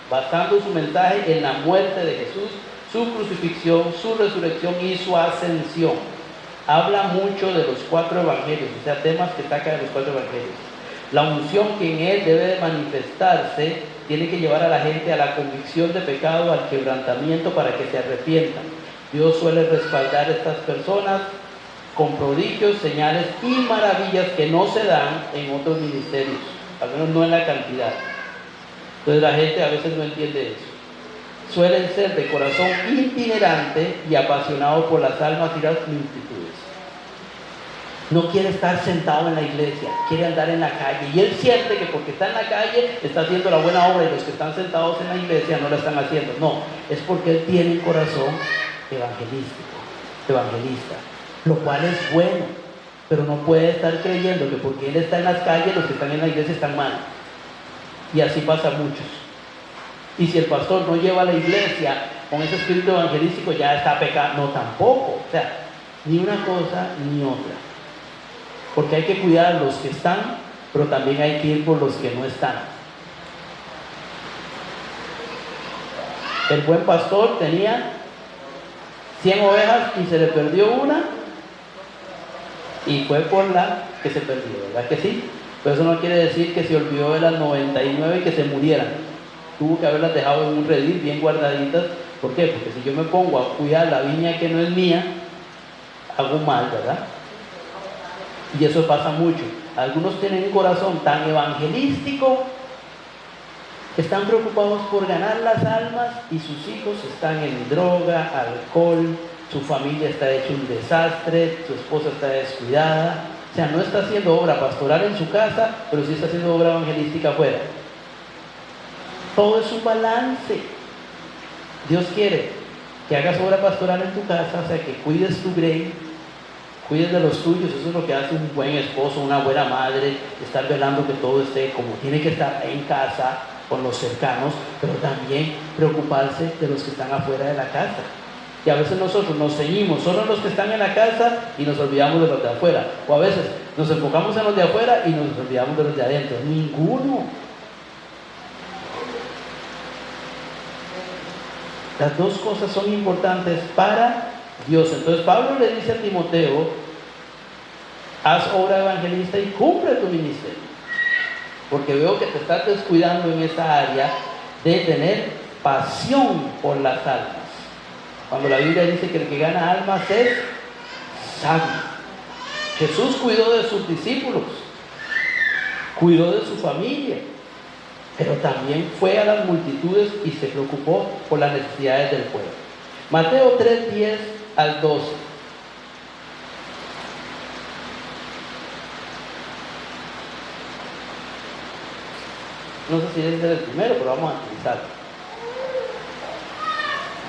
basando su mensaje en la muerte de Jesús, su crucifixión, su resurrección y su ascensión. Habla mucho de los 4 evangelios, o sea, temas que saca de los 4 evangelios. La unción que en él debe de manifestarse tiene que llevar a la gente a la convicción de pecado, al quebrantamiento para que se arrepientan. Dios suele respaldar a estas personas con prodigios, señales y maravillas que no se dan en otros ministerios, al menos no en la cantidad. Entonces la gente a veces no entiende eso. Suelen ser de corazón itinerante y apasionado por las almas y las multitudes. No quiere estar sentado en la iglesia, quiere andar en la calle. Y él siente que porque está en la calle está haciendo la buena obra y los que están sentados en la iglesia no la están haciendo. No, es porque él tiene un corazón evangelista, lo cual es bueno, pero no puede estar creyendo que porque él está en las calles los que están en la iglesia están mal. Y así pasa a muchos. Y si el pastor no lleva a la iglesia con ese espíritu evangelístico, ya está pecando. No, tampoco. O sea, ni una cosa ni otra. Porque hay que cuidar a los que están, pero también hay que ir por los que no están. El buen pastor tenía 100 ovejas y se le perdió una, y fue por la que se perdió, ¿verdad que sí? Pero eso no quiere decir que se olvidó de las 99 y que se murieran. Tuvo que haberlas dejado en un redil bien guardaditas. ¿Por qué? Porque si yo me pongo a cuidar la viña que no es mía, hago mal, ¿verdad? Y eso pasa mucho. Algunos tienen un corazón tan evangelístico que están preocupados por ganar las almas y sus hijos están en droga, alcohol, su familia está hecha un desastre, su esposa está descuidada. O sea, no está haciendo obra pastoral en su casa, pero sí está haciendo obra evangelística afuera. Todo es un balance. Dios quiere que hagas obra pastoral en tu casa, o sea, que cuides tu grey, cuides de los tuyos. Eso es lo que hace un buen esposo, una buena madre, estar velando que todo esté como tiene que estar en casa, con los cercanos, pero también preocuparse de los que están afuera de la casa. Y a veces nosotros nos ceñimos solo en los que están en la casa y nos olvidamos de los de afuera. O a veces nos enfocamos en los de afuera y nos olvidamos de los de adentro. Ninguno. Las dos cosas son importantes para Dios. Entonces Pablo le dice a Timoteo: haz obra evangelista y cumple tu ministerio. Porque veo que te estás descuidando en esta área de tener pasión por las almas. Cuando la Biblia dice que el que gana almas es sabio. Jesús cuidó de sus discípulos, cuidó de su familia, pero también fue a las multitudes y se preocupó por las necesidades del pueblo. Mateo 3:10 al 12. No sé si es el primero, pero vamos a utilizarlo.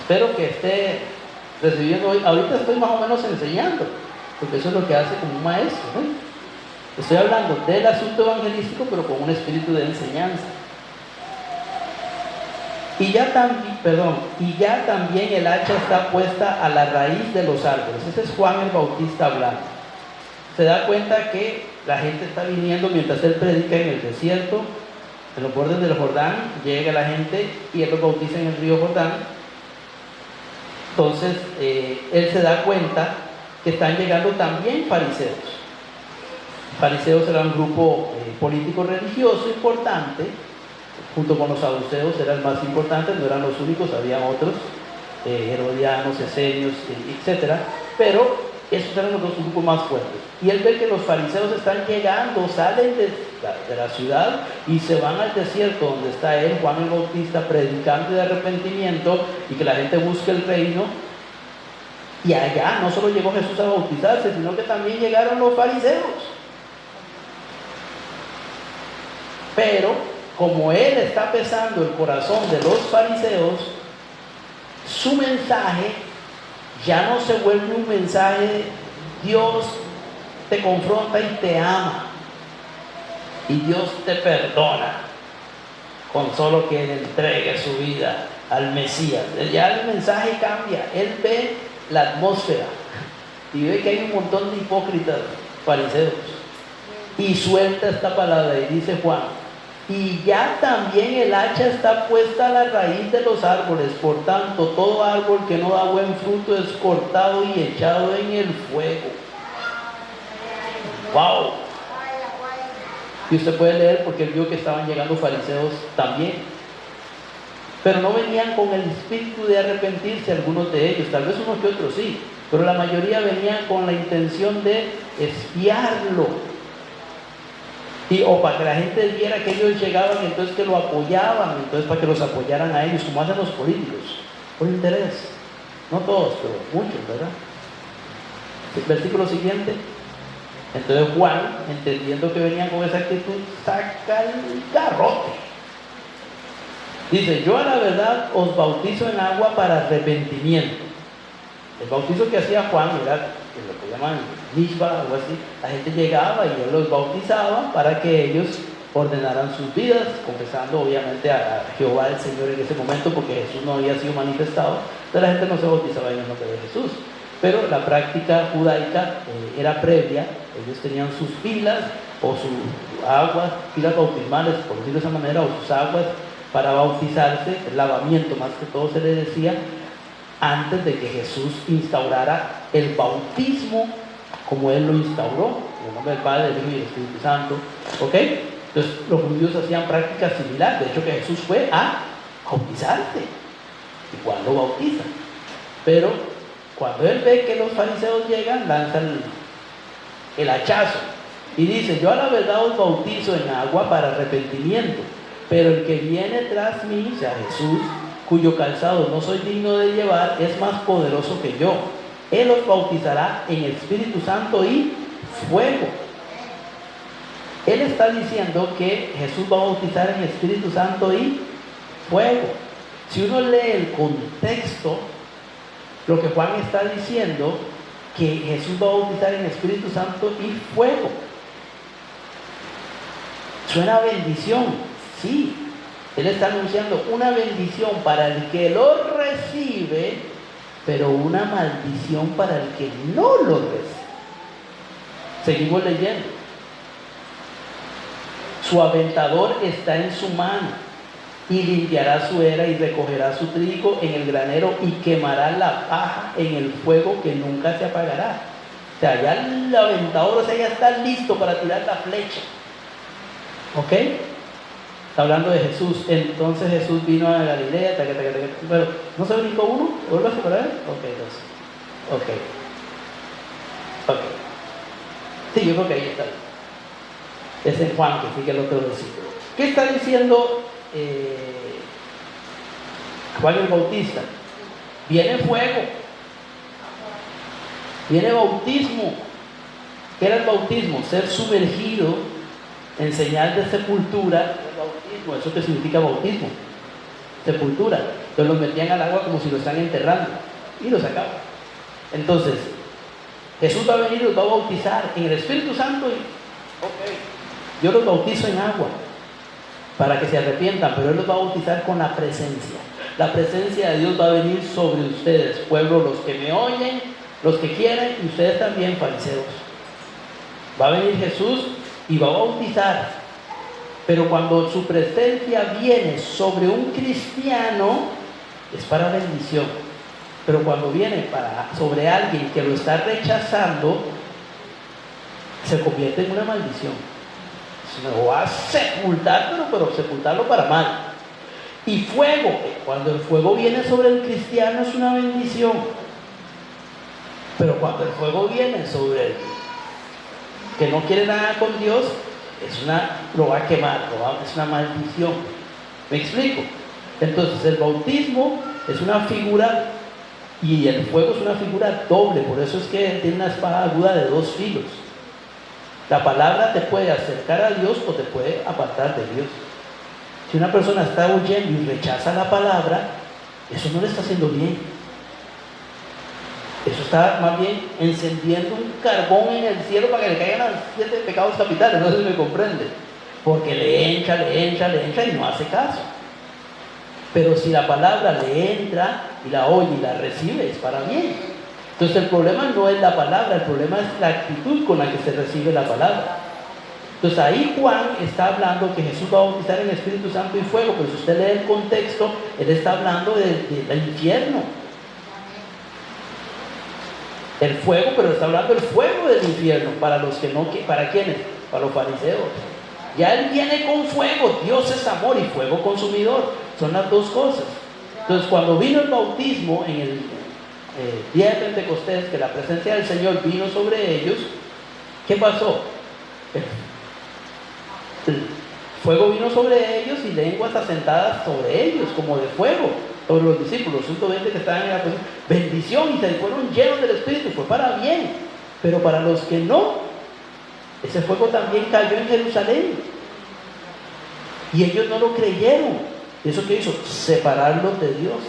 Espero que esté recibiendo hoy. Ahorita estoy más o menos enseñando, porque eso es lo que hace como un maestro, ¿no? Estoy hablando del asunto evangelístico, pero con un espíritu de enseñanza. Y ya también el hacha está puesta a la raíz de los árboles. Ese es Juan el Bautista hablando. Se da cuenta que la gente está viniendo mientras él predica en el desierto, en los bordes del Jordán, llega la gente y él los bautiza en el río Jordán. Entonces, él se da cuenta que están llegando también fariseos. Fariseos era un grupo político religioso importante, junto con los saduceos era el más importante, no eran los únicos, había otros, herodianos, esenios, etc. Pero esos eran los dos grupos más fuertes. Y él ve que los fariseos están llegando, salen de la ciudad y se van al desierto donde está él, Juan el Bautista, predicando de arrepentimiento y que la gente busque el reino. Y allá no solo llegó Jesús a bautizarse, sino que también llegaron los fariseos. Pero como él está pesando el corazón de los fariseos, su mensaje ya no se vuelve un mensaje de Dios te confronta y te ama y Dios te perdona con solo que él entregue su vida al Mesías. Ya el mensaje cambia. Él ve la atmósfera y ve que hay un montón de hipócritas fariseos y suelta esta palabra y dice Juan: y ya también el hacha está puesta a la raíz de los árboles, por tanto todo árbol que no da buen fruto es cortado y echado en el fuego. ¡Wow! Y usted puede leer porque él vio que estaban llegando fariseos también, pero no venían con el espíritu de arrepentirse algunos de ellos, tal vez unos que otros sí, pero la mayoría venían con la intención de espiarlo. O para que la gente viera que ellos llegaban, entonces que lo apoyaban, entonces para que los apoyaran a ellos, como hacen los políticos, por interés. No todos, pero muchos, ¿verdad? El versículo siguiente. Entonces Juan, entendiendo que venían con esa actitud, saca el garrote. Dice: yo a la verdad os bautizo en agua para arrepentimiento. El bautizo que hacía Juan era lo que llaman mishba, algo así. La gente llegaba y él los bautizaba para que ellos ordenaran sus vidas, confesando obviamente a Jehová el Señor en ese momento, porque Jesús no había sido manifestado. Entonces la gente no se bautizaba en el nombre de Jesús. Pero la práctica judaica era previa. Ellos tenían sus pilas o sus aguas, pilas bautismales, por decirlo de esa manera, o sus aguas para bautizarse, el lavamiento más que todo se le decía, antes de que Jesús instaurara el bautismo como él lo instauró, en el nombre del Padre, del Hijo y del Espíritu Santo. ¿Ok? Entonces los judíos hacían prácticas similares. De hecho que Jesús fue a bautizarse, y Juan lo bautiza. Pero cuando él ve que los fariseos llegan, lanza el hachazo y dice: yo a la verdad os bautizo en agua para arrepentimiento, pero el que viene tras mí, o sea Jesús, cuyo calzado no soy digno de llevar, es más poderoso que yo. Él os bautizará en Espíritu Santo y fuego. Él está diciendo que Jesús va a bautizar en Espíritu Santo y fuego. Si uno lee el contexto, lo que Juan está diciendo, que Jesús va a bautizar en Espíritu Santo y fuego. Suena a bendición, sí. Él está anunciando una bendición para el que lo recibe, pero una maldición para el que no lo recibe. Seguimos leyendo. Su aventador está en su mano, y limpiará su era y recogerá su trigo en el granero y quemará la paja en el fuego que nunca se apagará. O sea, ya el aventador, o sea, ya está listo para tirar la flecha. ¿Ok? Está hablando de Jesús. Entonces Jesús vino a Galilea. Bueno, ¿no se brincó uno? ¿Vuelvo a separar? Ok, dos. Ok. Sí, yo creo que ahí está. Es en Juan que sigue el otro versículo. ¿Qué está diciendo Juan el Bautista? Viene fuego, viene bautismo. ¿Qué era el bautismo? Ser sumergido en señal de sepultura. El bautismo, ¿eso qué significa bautismo? Sepultura. Entonces los metían al agua como si lo están enterrando y lo sacaban. Entonces Jesús va a venir y los va a bautizar en el Espíritu Santo y yo los bautizo en agua para que se arrepientan, pero Él los va a bautizar con la presencia. La presencia de Dios va a venir sobre ustedes, pueblo, los que me oyen, los que quieren, y ustedes también, fariseos. Va a venir Jesús y va a bautizar, pero cuando su presencia viene sobre un cristiano, es para bendición. Pero cuando viene sobre alguien que lo está rechazando, se convierte en una maldición. Lo va a sepultar, pero sepultarlo para mal. Y fuego, cuando el fuego viene sobre el cristiano es una bendición, pero cuando el fuego viene sobre el que no quiere nada con Dios, lo va a quemar, es una maldición. ¿Me explico? Entonces el bautismo es una figura y el fuego es una figura doble. Por eso es que tiene una espada aguda de dos filos. La palabra te puede acercar a Dios o te puede apartar de Dios. Si una persona está huyendo y rechaza la palabra, eso no le está haciendo bien. Eso está más bien encendiendo un carbón en el cielo para que le caigan los 7 pecados capitales. No sé si me comprende. Porque le entra y no hace caso. Pero si la palabra le entra y la oye y la recibe, es para bien. Entonces el problema no es la palabra, el problema es la actitud con la que se recibe la palabra. Entonces ahí Juan está hablando que Jesús va a bautizar en Espíritu Santo y fuego, pero si usted lee el contexto, él está hablando del infierno. El fuego, pero está hablando del fuego del infierno, para los que no, ¿para quiénes? Para los fariseos. Ya él viene con fuego, Dios es amor y fuego consumidor, son las dos cosas. Entonces cuando vino el bautismo en el día de Pentecostés, que la presencia del Señor vino sobre ellos, ¿qué pasó? El fuego vino sobre ellos y lenguas asentadas sobre ellos, como de fuego, sobre los discípulos, 120 que estaban en la presencia, bendición, y se fueron llenos del Espíritu, fue para bien. Pero para los que no, ese fuego también cayó en Jerusalén y ellos no lo creyeron. ¿Y eso qué hizo? Separarlos de Dios.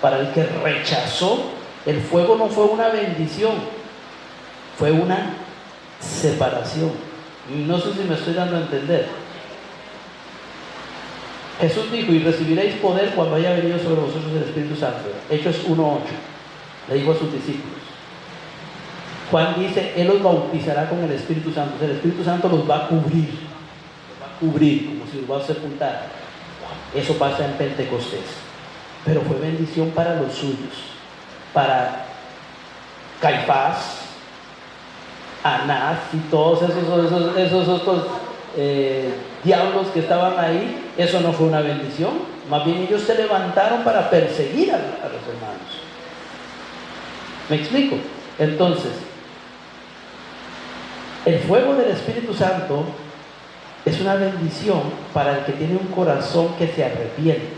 Para el que rechazó, el fuego no fue una bendición, fue una separación. No sé si me estoy dando a entender. Jesús dijo: y recibiréis poder cuando haya venido sobre vosotros el Espíritu Santo. Hechos 1:8. Le dijo a sus discípulos. Juan dice: Él los bautizará con el Espíritu Santo. El Espíritu Santo los va a cubrir. Los va a cubrir como si los va a sepultar. Eso pasa en Pentecostés. Pero fue bendición para los suyos, para Caifás, Anás y todos esos otros diablos que estaban ahí. Eso no fue una bendición, más bien ellos se levantaron para perseguir a los hermanos. ¿Me explico? Entonces, el fuego del Espíritu Santo es una bendición para el que tiene un corazón que se arrepiente.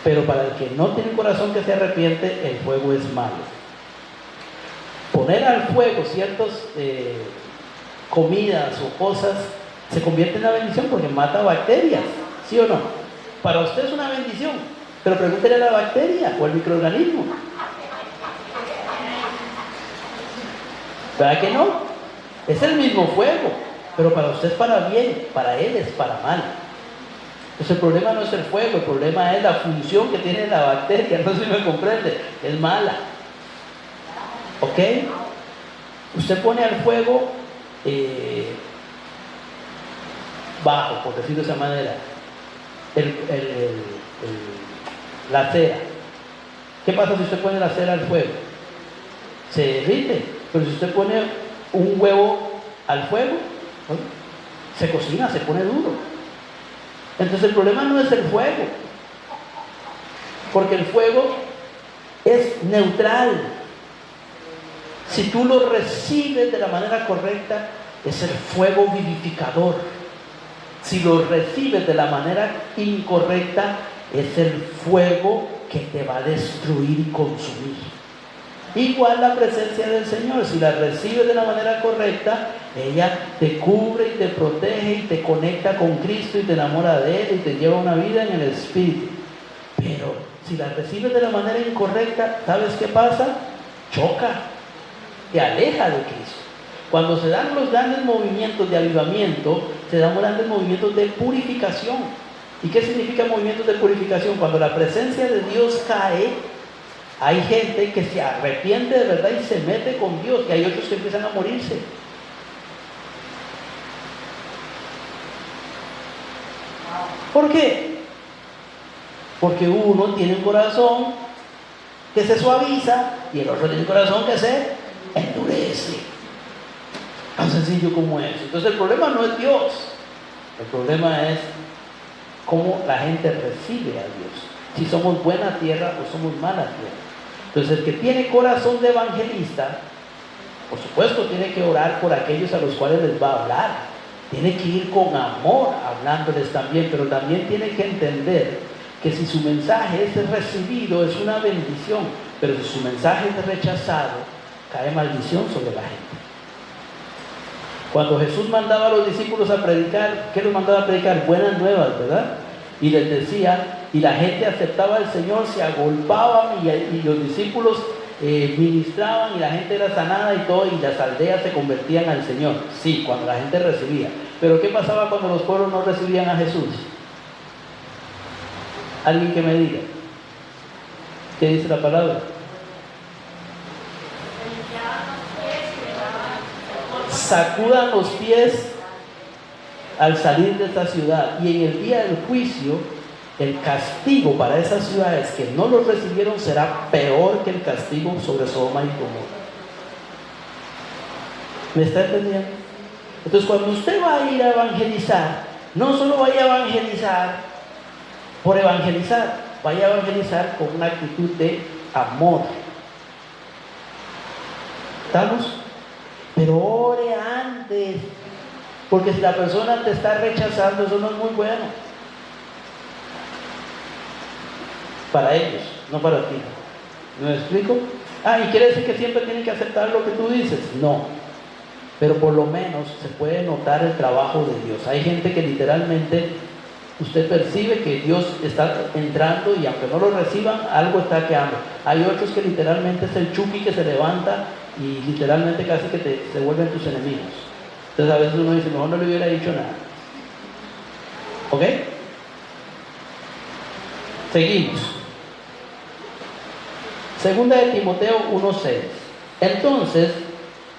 Pero para el que no tiene un corazón que se arrepiente, el fuego es malo. Poner al fuego ciertas comidas o cosas se convierte en una bendición porque mata bacterias, ¿sí o no? Para usted es una bendición, pero pregúntele a la bacteria o al microorganismo. ¿Verdad que no? Es el mismo fuego, pero para usted es para bien, para él es para mal. Entonces el problema no es el fuego, el problema es la función que tiene la bacteria, no sé si me comprende, es mala. ¿Ok? Usted pone al fuego bajo, por decirlo de esa manera, la cera. ¿Qué pasa si usted pone la cera al fuego? Se derrite, pero si usted pone un huevo al fuego, ¿no?, se cocina, se pone duro. Entonces el problema no es el fuego, porque el fuego es neutral. Si tú lo recibes de la manera correcta, es el fuego vivificador. Si lo recibes de la manera incorrecta, es el fuego que te va a destruir y consumir. Igual la presencia del Señor, si la recibes de la manera correcta, ella te cubre y te protege y te conecta con Cristo y te enamora de Él y te lleva una vida en el Espíritu. Pero si la recibes de la manera incorrecta, ¿sabes qué pasa? Choca, te aleja de Cristo. Cuando se dan los grandes movimientos de avivamiento, se dan grandes movimientos de purificación. ¿Y qué significa movimientos de purificación? Cuando la presencia de Dios cae, hay gente que se arrepiente de verdad y se mete con Dios, y hay otros que empiezan a morirse. ¿Por qué? Porque uno tiene un corazón que se suaviza y el otro tiene un corazón que se endurece. Tan sencillo como eso. Entonces el problema no es Dios, el problema es cómo la gente recibe a Dios. Si somos buena tierra o somos mala tierra. Entonces el que tiene corazón de evangelista, por supuesto tiene que orar por aquellos a los cuales les va a hablar. Tiene que ir con amor hablándoles también, pero también tiene que entender que si su mensaje es recibido es una bendición, pero si su mensaje es rechazado, cae maldición sobre la gente. Cuando Jesús mandaba a los discípulos a predicar, ¿qué los mandaba a predicar? Buenas nuevas, ¿verdad? Y les decía, y la gente aceptaba al Señor, se agolpaban y los discípulos ministraban y la gente era sanada y todo, y las aldeas se convertían al Señor. Sí, cuando la gente recibía. Pero ¿qué pasaba cuando los pueblos no recibían a Jesús? Alguien que me diga. ¿Qué dice la palabra? Sacudan los pies al salir de esta ciudad, y en el día del juicio el castigo para esas ciudades que no los recibieron será peor que el castigo sobre Sodoma y Gomorra. ¿Me está entendiendo? Entonces cuando usted va a ir a evangelizar, no solo vaya a evangelizar por evangelizar, vaya a evangelizar con una actitud de amor. ¿Estamos? Pero ore antes, porque si la persona te está rechazando, eso no es muy bueno para ellos, no para ti. ¿Me explico? ¿Y quiere decir que siempre tienen que aceptar lo que tú dices? No, pero por lo menos se puede notar el trabajo de Dios. Hay gente que literalmente usted percibe que Dios está entrando y aunque no lo reciban, algo está quedando. Hay otros que literalmente es el Chucky que se levanta y literalmente casi que se vuelven tus enemigos. Entonces a veces uno dice, mejor no le hubiera dicho nada. ¿Ok? Seguimos. Segunda de Timoteo 1:6. Entonces,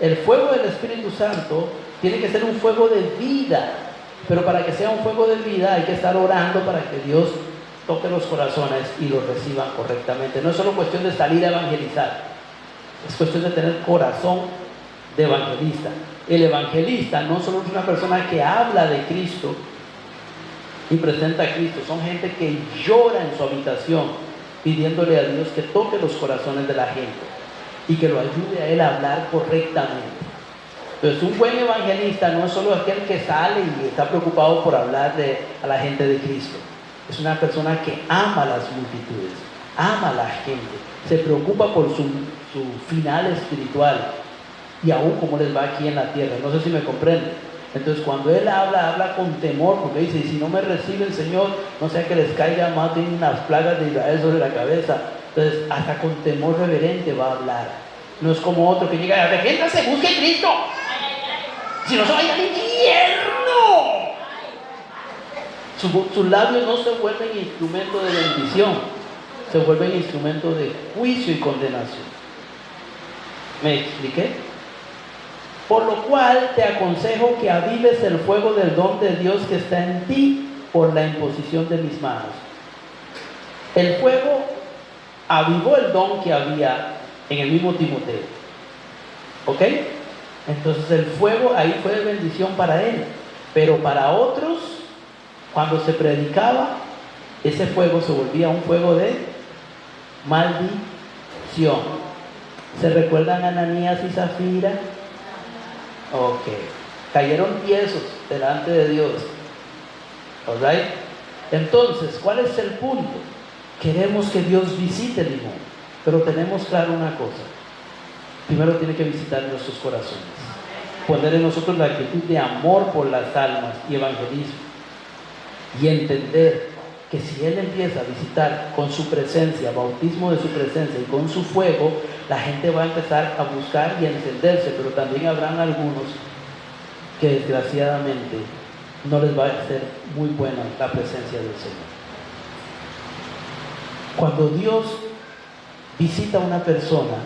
el fuego del Espíritu Santo tiene que ser un fuego de vida. Pero para que sea un fuego de vida hay que estar orando para que Dios toque los corazones y los reciban correctamente. No es solo cuestión de salir a evangelizar, es cuestión de tener corazón de evangelista. El evangelista no solo es una persona que habla de Cristo y presenta a Cristo, son gente que llora en su habitación pidiéndole a Dios que toque los corazones de la gente. y que lo ayude a él a hablar correctamente. Entonces, un buen evangelista no es solo aquel que sale y está preocupado por hablar a la gente de Cristo. Es una persona que ama a las multitudes, ama a la gente, se preocupa por su final espiritual y aún cómo les va aquí en la tierra. No sé si me comprenden. Entonces, cuando él habla con temor, porque dice, y si no me reciben, Señor, no sea que les caiga más de unas plagas de Israel sobre la cabeza. Entonces, hasta con temor reverente va a hablar. No es como otro que llega, arrepiéntase, busque a Cristo. Si no se va a ir al infierno. Sus labios no se vuelven instrumento de bendición, se vuelven instrumento de juicio y condenación. ¿Me expliqué? Por lo cual te aconsejo que avives el fuego del don de Dios que está en ti por la imposición de mis manos. El fuego avivó el don que había en el mismo Timoteo. ¿Ok? Entonces el fuego ahí fue de bendición para él. Pero para otros, cuando se predicaba, ese fuego se volvía un fuego de maldición. ¿Se recuerdan a Ananías y Zafira? Ok. Cayeron tiesos delante de Dios. ¿Alright? Entonces, ¿cuál es el punto? Queremos que Dios visite Limón, pero tenemos claro una cosa. Primero tiene que visitar nuestros corazones, poner en nosotros la actitud de amor por las almas y evangelismo, y entender que si Él empieza a visitar con su presencia, bautismo de su presencia y con su fuego, la gente va a empezar a buscar y a encenderse, pero también habrán algunos que desgraciadamente no les va a ser muy buena la presencia del Señor. Cuando Dios visita a una persona,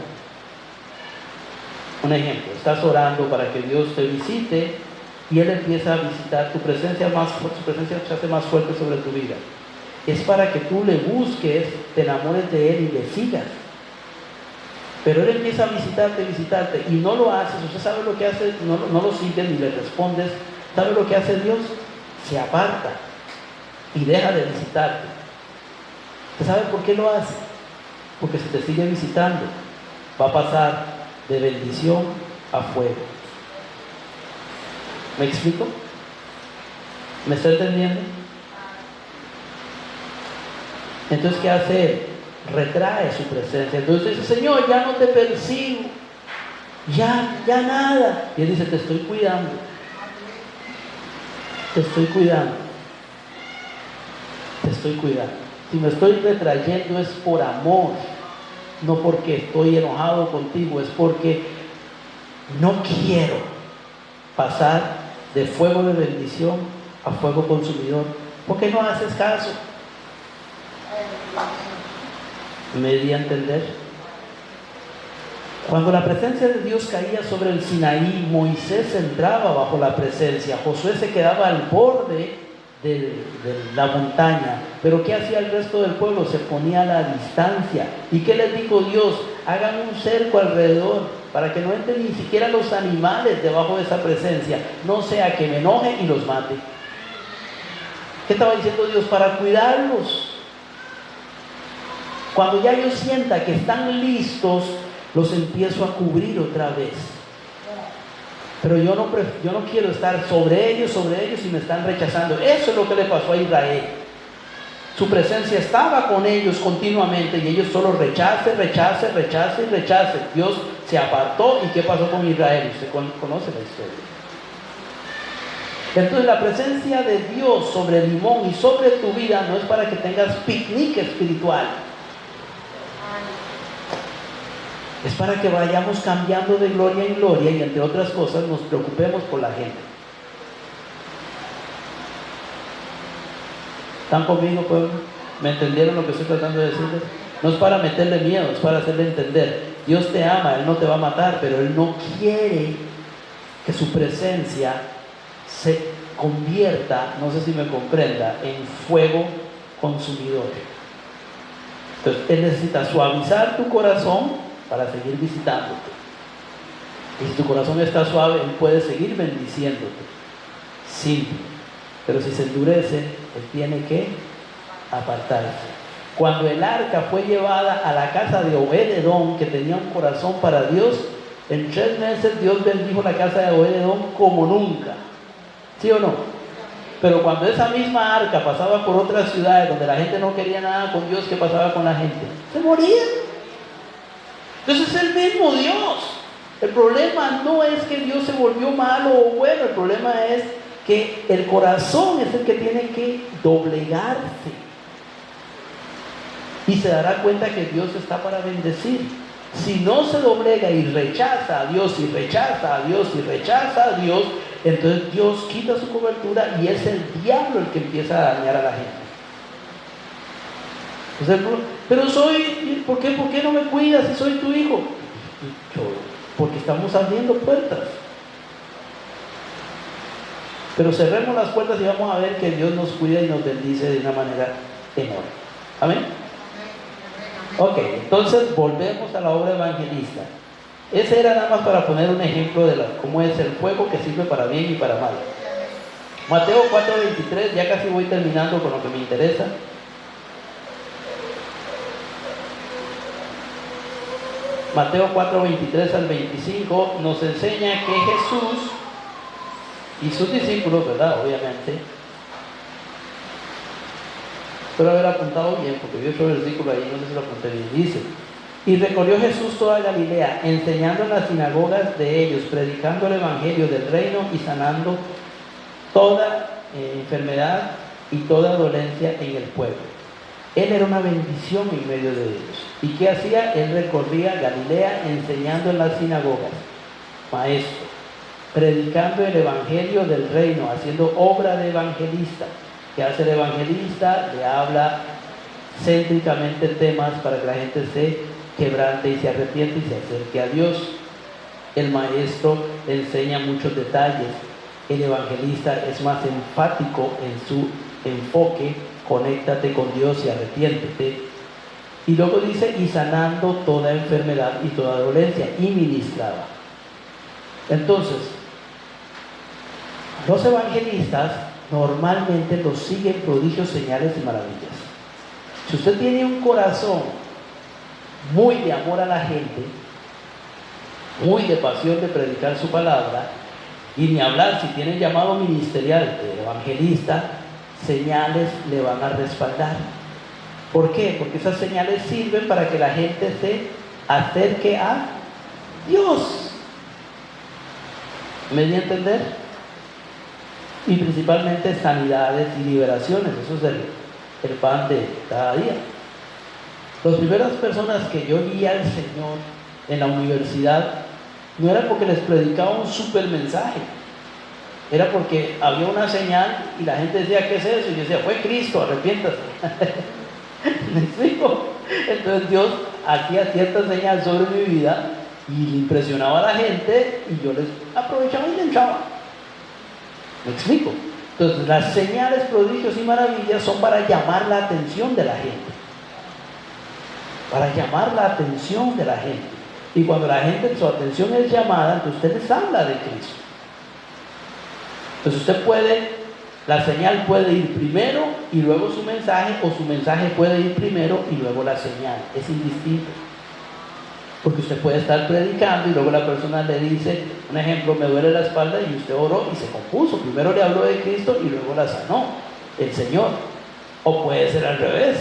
un ejemplo, estás orando para que Dios te visite y Él empieza a visitar tu presencia, su presencia se hace más fuerte sobre tu vida. Es para que tú le busques, te enamores de Él y le sigas. Pero Él empieza a visitarte y no lo haces. Usted sabe lo que hace, no lo sigues ni le respondes. ¿Sabe lo que hace Dios? Se aparta y deja de visitarte. ¿Usted sabe por qué lo hace? Porque si te sigue visitando, va a pasar de bendición a fuego. ¿Me explico? ¿Me está entendiendo? Entonces, ¿qué hace Él? Retrae su presencia. Entonces dice, Señor, ya no te persigo, ya nada. Y Él dice, te estoy cuidando, te estoy cuidando, te estoy cuidando. Si me estoy retrayendo es por amor, no porque estoy enojado contigo, es porque no quiero pasar de fuego de bendición a fuego consumidor. ¿Por qué no haces caso? ¿Me di a entender? Cuando la presencia de Dios caía sobre el Sinaí, Moisés entraba bajo la presencia, Josué se quedaba al borde de la montaña. Pero ¿qué hacía el resto del pueblo? Se ponía a la distancia. ¿Y qué les dijo Dios? Hagan un cerco alrededor para que no entren ni siquiera los animales debajo de esa presencia, no sea que me enoje y los mate. ¿Qué estaba diciendo Dios? Para cuidarlos. Cuando ya yo sienta que están listos, los empiezo a cubrir otra vez. Pero yo no quiero estar sobre ellos y me están rechazando. Eso es lo que le pasó a Israel. Su presencia estaba con ellos continuamente y ellos solo rechace. Dios se apartó. ¿Y qué pasó con Israel? Usted conoce la historia. Entonces la presencia de Dios sobre Limón y sobre tu vida no es para que tengas picnic espiritual. Es para que vayamos cambiando de gloria en gloria y entre otras cosas nos preocupemos por la gente. ¿Están conmigo, pueblo? ¿Me entendieron lo que estoy tratando de decirles? No es para meterle miedo, es para hacerle entender. Dios te ama, Él no te va a matar, pero Él no quiere que su presencia se convierta, no sé si me comprenda, en fuego consumidor. Entonces, Él necesita suavizar tu corazón para seguir visitándote. Y si tu corazón está suave, Él puede seguir bendiciéndote. Simple. Pero si se endurece, Él tiene que apartarse. Cuando el arca fue llevada a la casa de Obed-Edom, que tenía un corazón para Dios, en 3 meses Dios bendijo la casa de Obed-Edom como nunca. ¿Sí o no? Pero cuando esa misma arca pasaba por otras ciudades donde la gente no quería nada con Dios, ¿qué pasaba con la gente? Se morían. Entonces es el mismo Dios. El problema no es que Dios se volvió malo o bueno, el problema es que el corazón es el que tiene que doblegarse. Y se dará cuenta que Dios está para bendecir. Si no se doblega y rechaza a Dios, y rechaza a Dios, y rechaza a Dios, entonces Dios quita su cobertura y es el diablo el que empieza a dañar a la gente. Entonces, pero ¿por qué no me cuidas si soy tu hijo? Porque estamos abriendo puertas. Pero cerremos las puertas y vamos a ver que Dios nos cuida y nos bendice de una manera enorme. Amén. Ok, entonces volvemos a la obra evangelista. Ese era nada más para poner un ejemplo de cómo es el fuego que sirve para bien y para mal. Mateo 4:23, ya casi voy terminando con lo que me interesa. Mateo 4:23 al 25 nos enseña que Jesús y sus discípulos, ¿verdad? Obviamente. Espero haber apuntado bien, porque vi otro versículo ahí, no sé si lo apunté bien. Dice: y recorrió Jesús toda Galilea, enseñando en las sinagogas de ellos, predicando el evangelio del reino y sanando toda enfermedad y toda dolencia en el pueblo. Él era una bendición en medio de ellos. ¿Y qué hacía? Él recorría Galilea enseñando en las sinagogas, maestro, predicando el evangelio del reino, haciendo obra de evangelista. ¿Qué hace el evangelista? Le habla céntricamente temas para que la gente se quebrante y se arrepiente y se acerque a Dios. El maestro le enseña muchos detalles. El evangelista es más enfático en su enfoque: conéctate con Dios y arrepiéntete. Y luego dice: y sanando toda enfermedad y toda dolencia, y ministraba. Entonces, los evangelistas normalmente los siguen prodigios, señales y maravillas. Si usted tiene un corazón muy de amor a la gente, muy de pasión de predicar su palabra, y ni hablar si tiene llamado ministerial de evangelista, señales le van a respaldar. ¿Por qué? Porque esas señales sirven para que la gente se acerque a Dios. ¿Me di a entender? Y principalmente sanidades y liberaciones. Eso es el pan de cada día. Las primeras personas que yo vi al Señor en la universidad no era porque les predicaba un super mensaje, era porque había una señal y la gente decía: ¿qué es eso? Y yo decía: fue Cristo, arrepiéntase. ¿Me explico? Entonces Dios hacía cierta señal sobre mi vida y le impresionaba a la gente, y yo les aprovechaba y le entraba. ¿Me explico? Entonces las señales, prodigios y maravillas son para llamar la atención de la gente. Para llamar la atención de la gente. Y cuando la gente, su atención es llamada, entonces usted les habla de Cristo. Entonces usted puede, la señal puede ir primero y luego su mensaje, o su mensaje puede ir primero y luego la señal. Es indistinto. Porque usted puede estar predicando y luego la persona le dice, un ejemplo: me duele la espalda, y usted oró y se compuso. Primero le habló de Cristo y luego la sanó el Señor. O puede ser al revés.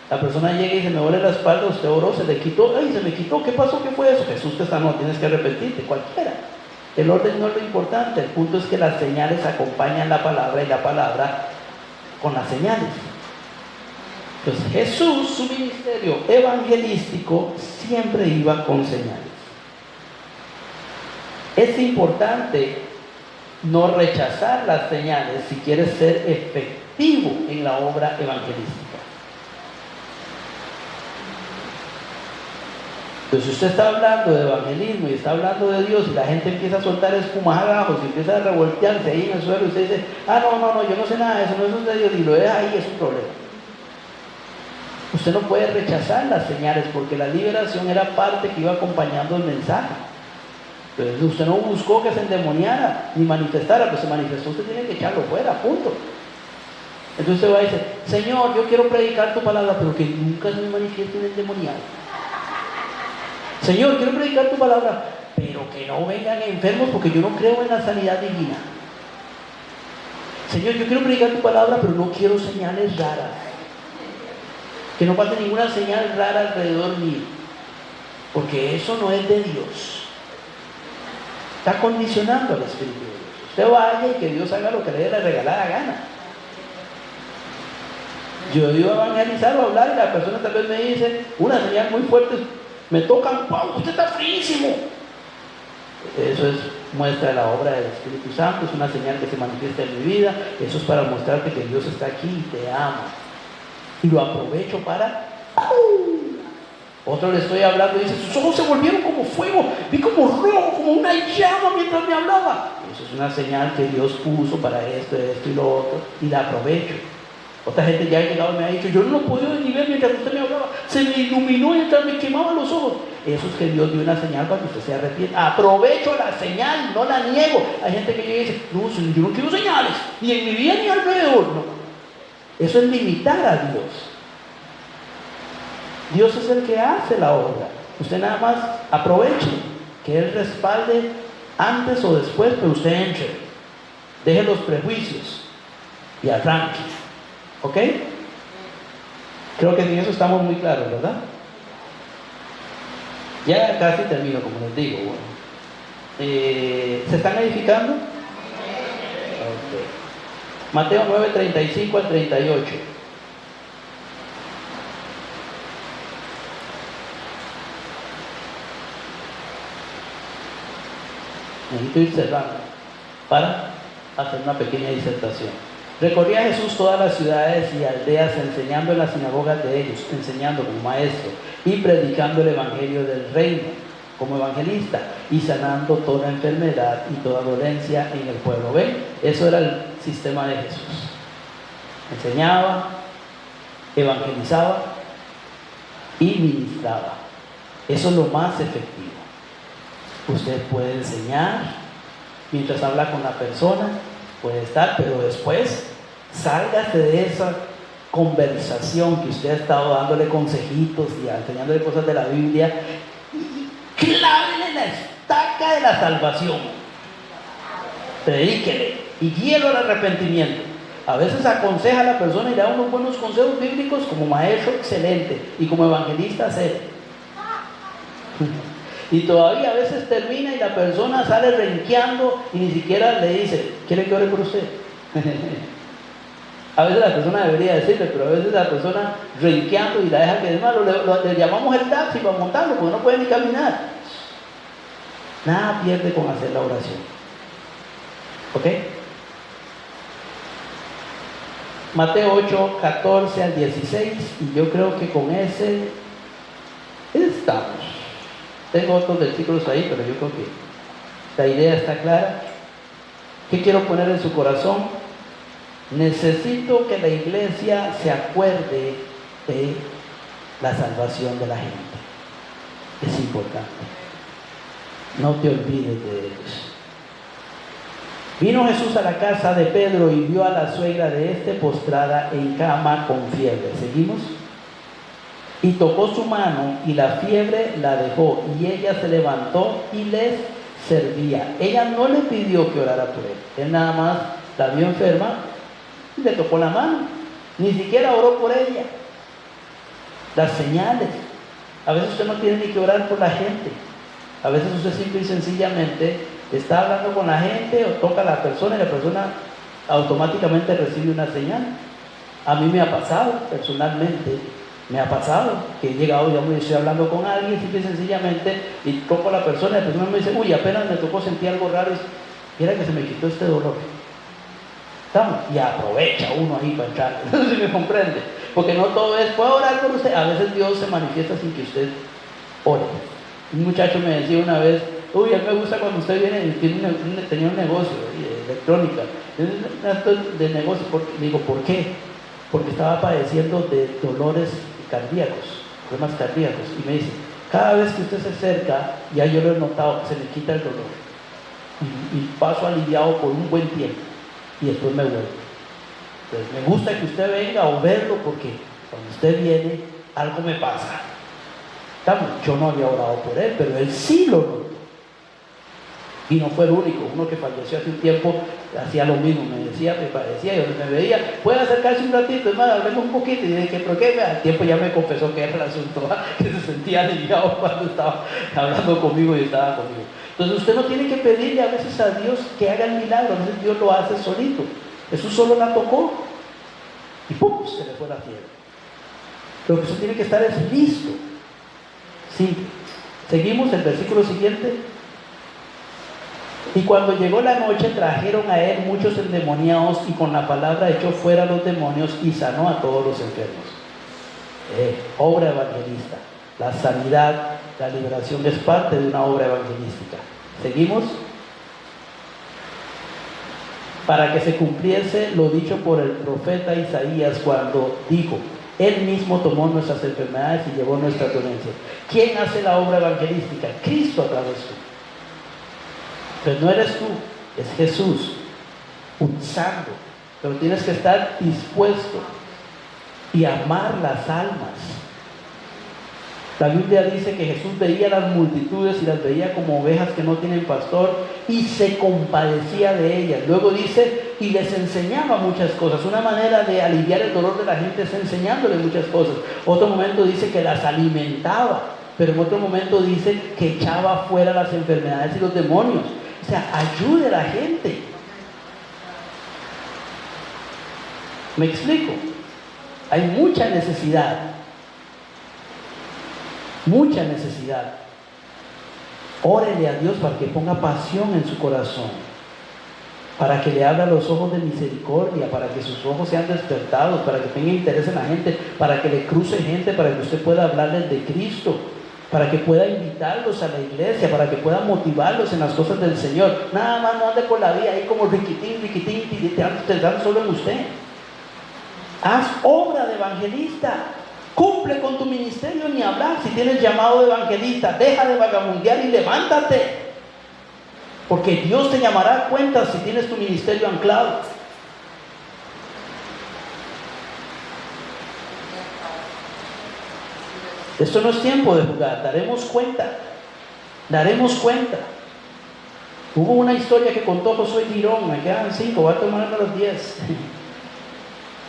La persona llega y dice: me duele la espalda, usted oró, se le quitó. ¡Ay, se me quitó! ¿Qué pasó? ¿Qué fue eso? Jesús te sanó, tienes que arrepentirte. Cualquiera. El orden no es lo importante. El punto es que las señales acompañan la palabra, y la palabra con las señales. Entonces Jesús, su ministerio evangelístico siempre iba con señales. Es importante no rechazar las señales si quieres ser efectivo en la obra evangelística. Entonces, si usted está hablando de evangelismo y está hablando de Dios, y la gente empieza a soltar espumarajos y empieza a revoltearse ahí en el suelo, y usted dice: no, yo no sé nada de eso, no es de Dios, y lo deja ahí, es un problema. Usted no puede rechazar las señales, porque la liberación era parte que iba acompañando el mensaje. Entonces usted no buscó que se endemoniara ni manifestara, pues se manifestó, usted tiene que echarlo fuera, punto. Entonces usted va a decir, Señor, yo quiero predicar tu palabra, pero que nunca se me manifieste en el demoniado. Señor, quiero predicar tu palabra, pero que no vengan enfermos, porque yo no creo en la sanidad divina. Señor, yo quiero predicar tu palabra, pero no quiero señales raras. Que no pase ninguna señal rara alrededor mío, porque eso no es de Dios. Está condicionando al Espíritu de Dios. Usted vaya y que Dios haga lo que le dé la regalada gana. Yo iba a evangelizar o a hablar y la persona tal vez me dice una señal muy fuerte, me tocan, wow, usted está fríísimo. Eso es muestra de la obra del Espíritu Santo, es una señal que se manifiesta en mi vida. Eso es para mostrarte que Dios está aquí y te ama. Y lo aprovecho para... Otro le estoy hablando y dice, sus ojos se volvieron como fuego, vi como rojo, como una llama mientras me hablaba. Eso es una señal que Dios puso para esto y lo otro, y la aprovecho. Otra gente ya ha llegado y me ha dicho, yo no lo puedo ni ver mientras usted me hablaba, se me iluminó mientras me quemaban los ojos. Eso es que Dios dio una señal para que usted se arrepienta. Aprovecho la señal, no la niego. Hay gente que llega y dice, no, yo no quiero señales, ni en mi vida ni alrededor. No. Eso es limitar a Dios. Dios es el que hace la obra. Usted nada más aproveche, que Él respalde antes o después, pero usted entre. Deje los prejuicios y arranque. ¿Ok? Creo que en eso estamos muy claros, ¿verdad? Ya casi termino, como les digo. Bueno. ¿Se están edificando? Okay. Mateo 9, 35 al 38. Necesito ir cerrando para hacer una pequeña disertación. Recorría Jesús todas las ciudades y aldeas, enseñando en las sinagogas de ellos, enseñando como maestro y predicando el evangelio del reino como evangelista y sanando toda enfermedad y toda dolencia en el pueblo. ¿Ven? Eso era el sistema de Jesús. Enseñaba, evangelizaba y ministraba. Eso es lo más efectivo. Usted puede enseñar mientras habla con la persona, puede estar, pero después sálgase de esa conversación que usted ha estado dándole consejitos y enseñándole cosas de la Biblia y clávele la estaca de la salvación. Predíquele y guíelo al arrepentimiento. A veces aconseja a la persona y le da unos buenos consejos bíblicos como maestro excelente y como evangelista serio. Y todavía a veces termina y la persona sale renqueando y ni siquiera le dice, ¿quiere que ore por usted? A veces la persona debería decirle, pero a veces la persona renqueando y la deja que es malo. Le llamamos el taxi para montarlo porque no puede ni caminar. Nada pierde con hacer la oración. ¿Ok? Mateo 8, 14 al 16, y yo creo que con ese estamos. Tengo otros versículos ahí, pero yo creo que la idea está clara. ¿Qué quiero poner en su corazón? Necesito que la iglesia se acuerde de la salvación de la gente. Es importante. No te olvides de ellos. Vino Jesús a la casa de Pedro y vio a la suegra de este postrada en cama con fiebre. ¿Seguimos? Y tocó su mano y la fiebre la dejó y ella se levantó y les servía. Ella no le pidió que orara por él. Él nada más la vio enferma y le tocó la mano. Ni siquiera oró por ella. Las señales. A veces usted no tiene ni que orar por la gente. A veces usted simple y sencillamente está hablando con la gente o toca a la persona y la persona automáticamente recibe una señal. A mí me ha pasado personalmente. Me ha pasado que he llegado, digamos, y estoy hablando con alguien simple y sencillamente y toco a la persona y la persona me dice, uy, apenas me tocó, sentí algo raro y mira que se me quitó este dolor. ¿Estamos? Y aprovecha uno ahí para entrar. No sé si me comprende. Porque no todo es, ¿puedo orar por usted? A veces Dios se manifiesta sin que usted ore. Un muchacho me decía una vez, uy, a mí me gusta cuando usted viene y tenía un negocio de electrónica, de negocio. Le digo, ¿por qué? Porque estaba padeciendo de dolores cardíacos, problemas cardíacos. Y me dice, cada vez que usted se acerca, ya yo lo he notado, se me quita el dolor. Y paso aliviado por un buen tiempo. Y después me vuelvo. Entonces, me gusta que usted venga o verlo porque cuando usted viene, algo me pasa. Yo no había orado por él, pero él sí lo notó. Y no fue el único. Uno que falleció hace un tiempo hacía lo mismo, me decía, me parecía, yo me veía, puede acercarse un ratito, es más, hablemos un poquito. Y dije, ¿pero qué? Al tiempo ya me confesó que era el asunto, que se sentía aliviado cuando estaba hablando conmigo y estaba conmigo. Entonces usted no tiene que pedirle a veces a Dios que haga el milagro, a veces Dios lo hace solito. Jesús solo la tocó y ¡pum!, se le fue la fiebre. Lo que usted tiene que estar es listo. Sí. Seguimos el versículo siguiente. Y cuando llegó la noche, trajeron a él muchos endemoniados, y con la palabra echó fuera a los demonios y sanó a todos los enfermos. Obra evangelista. La sanidad, la liberación es parte de una obra evangelística. ¿Seguimos? Para que se cumpliese lo dicho por el profeta Isaías cuando dijo: Él mismo tomó nuestras enfermedades y llevó nuestras dolencias. ¿Quién hace la obra evangelística? Cristo a través de tú. Pero no eres tú, es Jesús usando. Pero tienes que estar dispuesto y amar las almas. La Biblia dice que Jesús veía las multitudes y las veía como ovejas que no tienen pastor y se compadecía de ellas. Luego dice, y les enseñaba muchas cosas. Una manera de aliviar el dolor de la gente es enseñándoles muchas cosas. Otro momento dice que las alimentaba, pero en otro momento dice que echaba fuera las enfermedades y los demonios. O sea, ayude a la gente. ¿Me explico? Hay mucha necesidad. Mucha necesidad. Órele a Dios para que ponga pasión en su corazón, para que le abra los ojos de misericordia, para que sus ojos sean despertados, para que tenga interés en la gente, para que le cruce gente, para que usted pueda hablarles de Cristo, para que pueda invitarlos a la iglesia, para que pueda motivarlos en las cosas del Señor. Nada más no ande por la vida ahí como riquitín, pensando solo en usted. Haz obra de evangelista. Cumple con tu ministerio, ni hablar. Si tienes llamado de evangelista, deja de vagabundear y levántate. Porque Dios te llamará a cuenta si tienes tu ministerio anclado. Esto no es tiempo de jugar, daremos cuenta. Daremos cuenta. Hubo una historia que contó Josué Girón, me quedan 5, voy a tomarme los 10.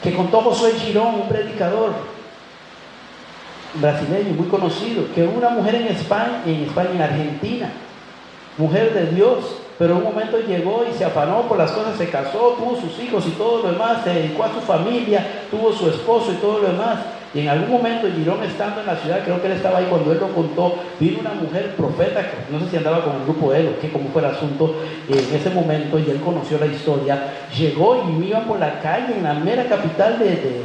Que contó Josué Girón, un predicador brasileño muy conocido, que hubo una mujer en Argentina, mujer de Dios, pero un momento llegó y se afanó por las cosas, se casó, tuvo sus hijos y todo lo demás, se dedicó a su familia, tuvo su esposo y todo lo demás. Y en algún momento Girón, estando en la ciudad, creo que él estaba ahí cuando él lo contó, vino una mujer profeta, que no sé si andaba con el grupo de él o qué, cómo fue el asunto en ese momento, y él conoció la historia. Llegó y iban por la calle en la mera capital de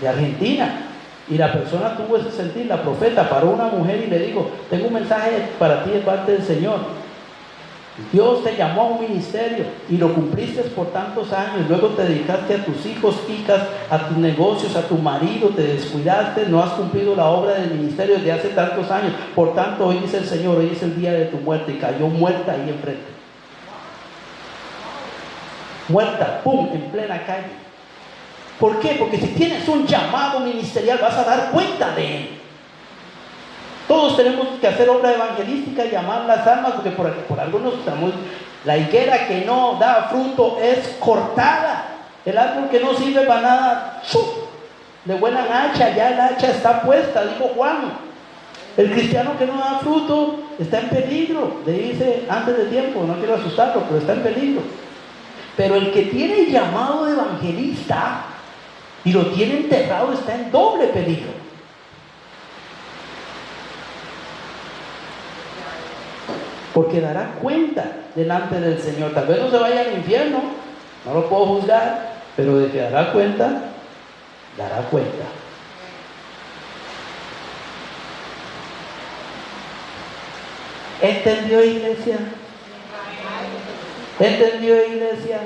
Argentina, y la persona tuvo ese sentir, la profeta paró una mujer y le dijo: tengo un mensaje para ti de parte del Señor. Dios te llamó a un ministerio y lo cumpliste por tantos años, luego te dedicaste a tus hijos, hijas, a tus negocios, a tu marido, te descuidaste, no has cumplido la obra del ministerio desde hace tantos años. Por tanto, hoy dice el Señor, hoy es el día de tu muerte. Y cayó muerta ahí enfrente. Muerta, pum, en plena calle. ¿Por qué? Porque si tienes un llamado ministerial vas a dar cuenta de él. Todos tenemos que hacer obra evangelística, llamar las almas, porque por algunos estamos. La higuera que no da fruto es cortada. El árbol que no sirve para nada, ¡chuf!, le vuelan hacha, ya el hacha está puesta, dijo Juan. El cristiano que no da fruto está en peligro de irse antes de tiempo. No quiero asustarlo, pero está en peligro. Pero el que tiene el llamado de evangelista y lo tiene enterrado está en doble peligro. Porque dará cuenta delante del Señor. Tal vez no se vaya al infierno, no lo puedo juzgar, pero de que dará cuenta, dará cuenta. ¿Entendió, iglesia? ¿Entendió, iglesia?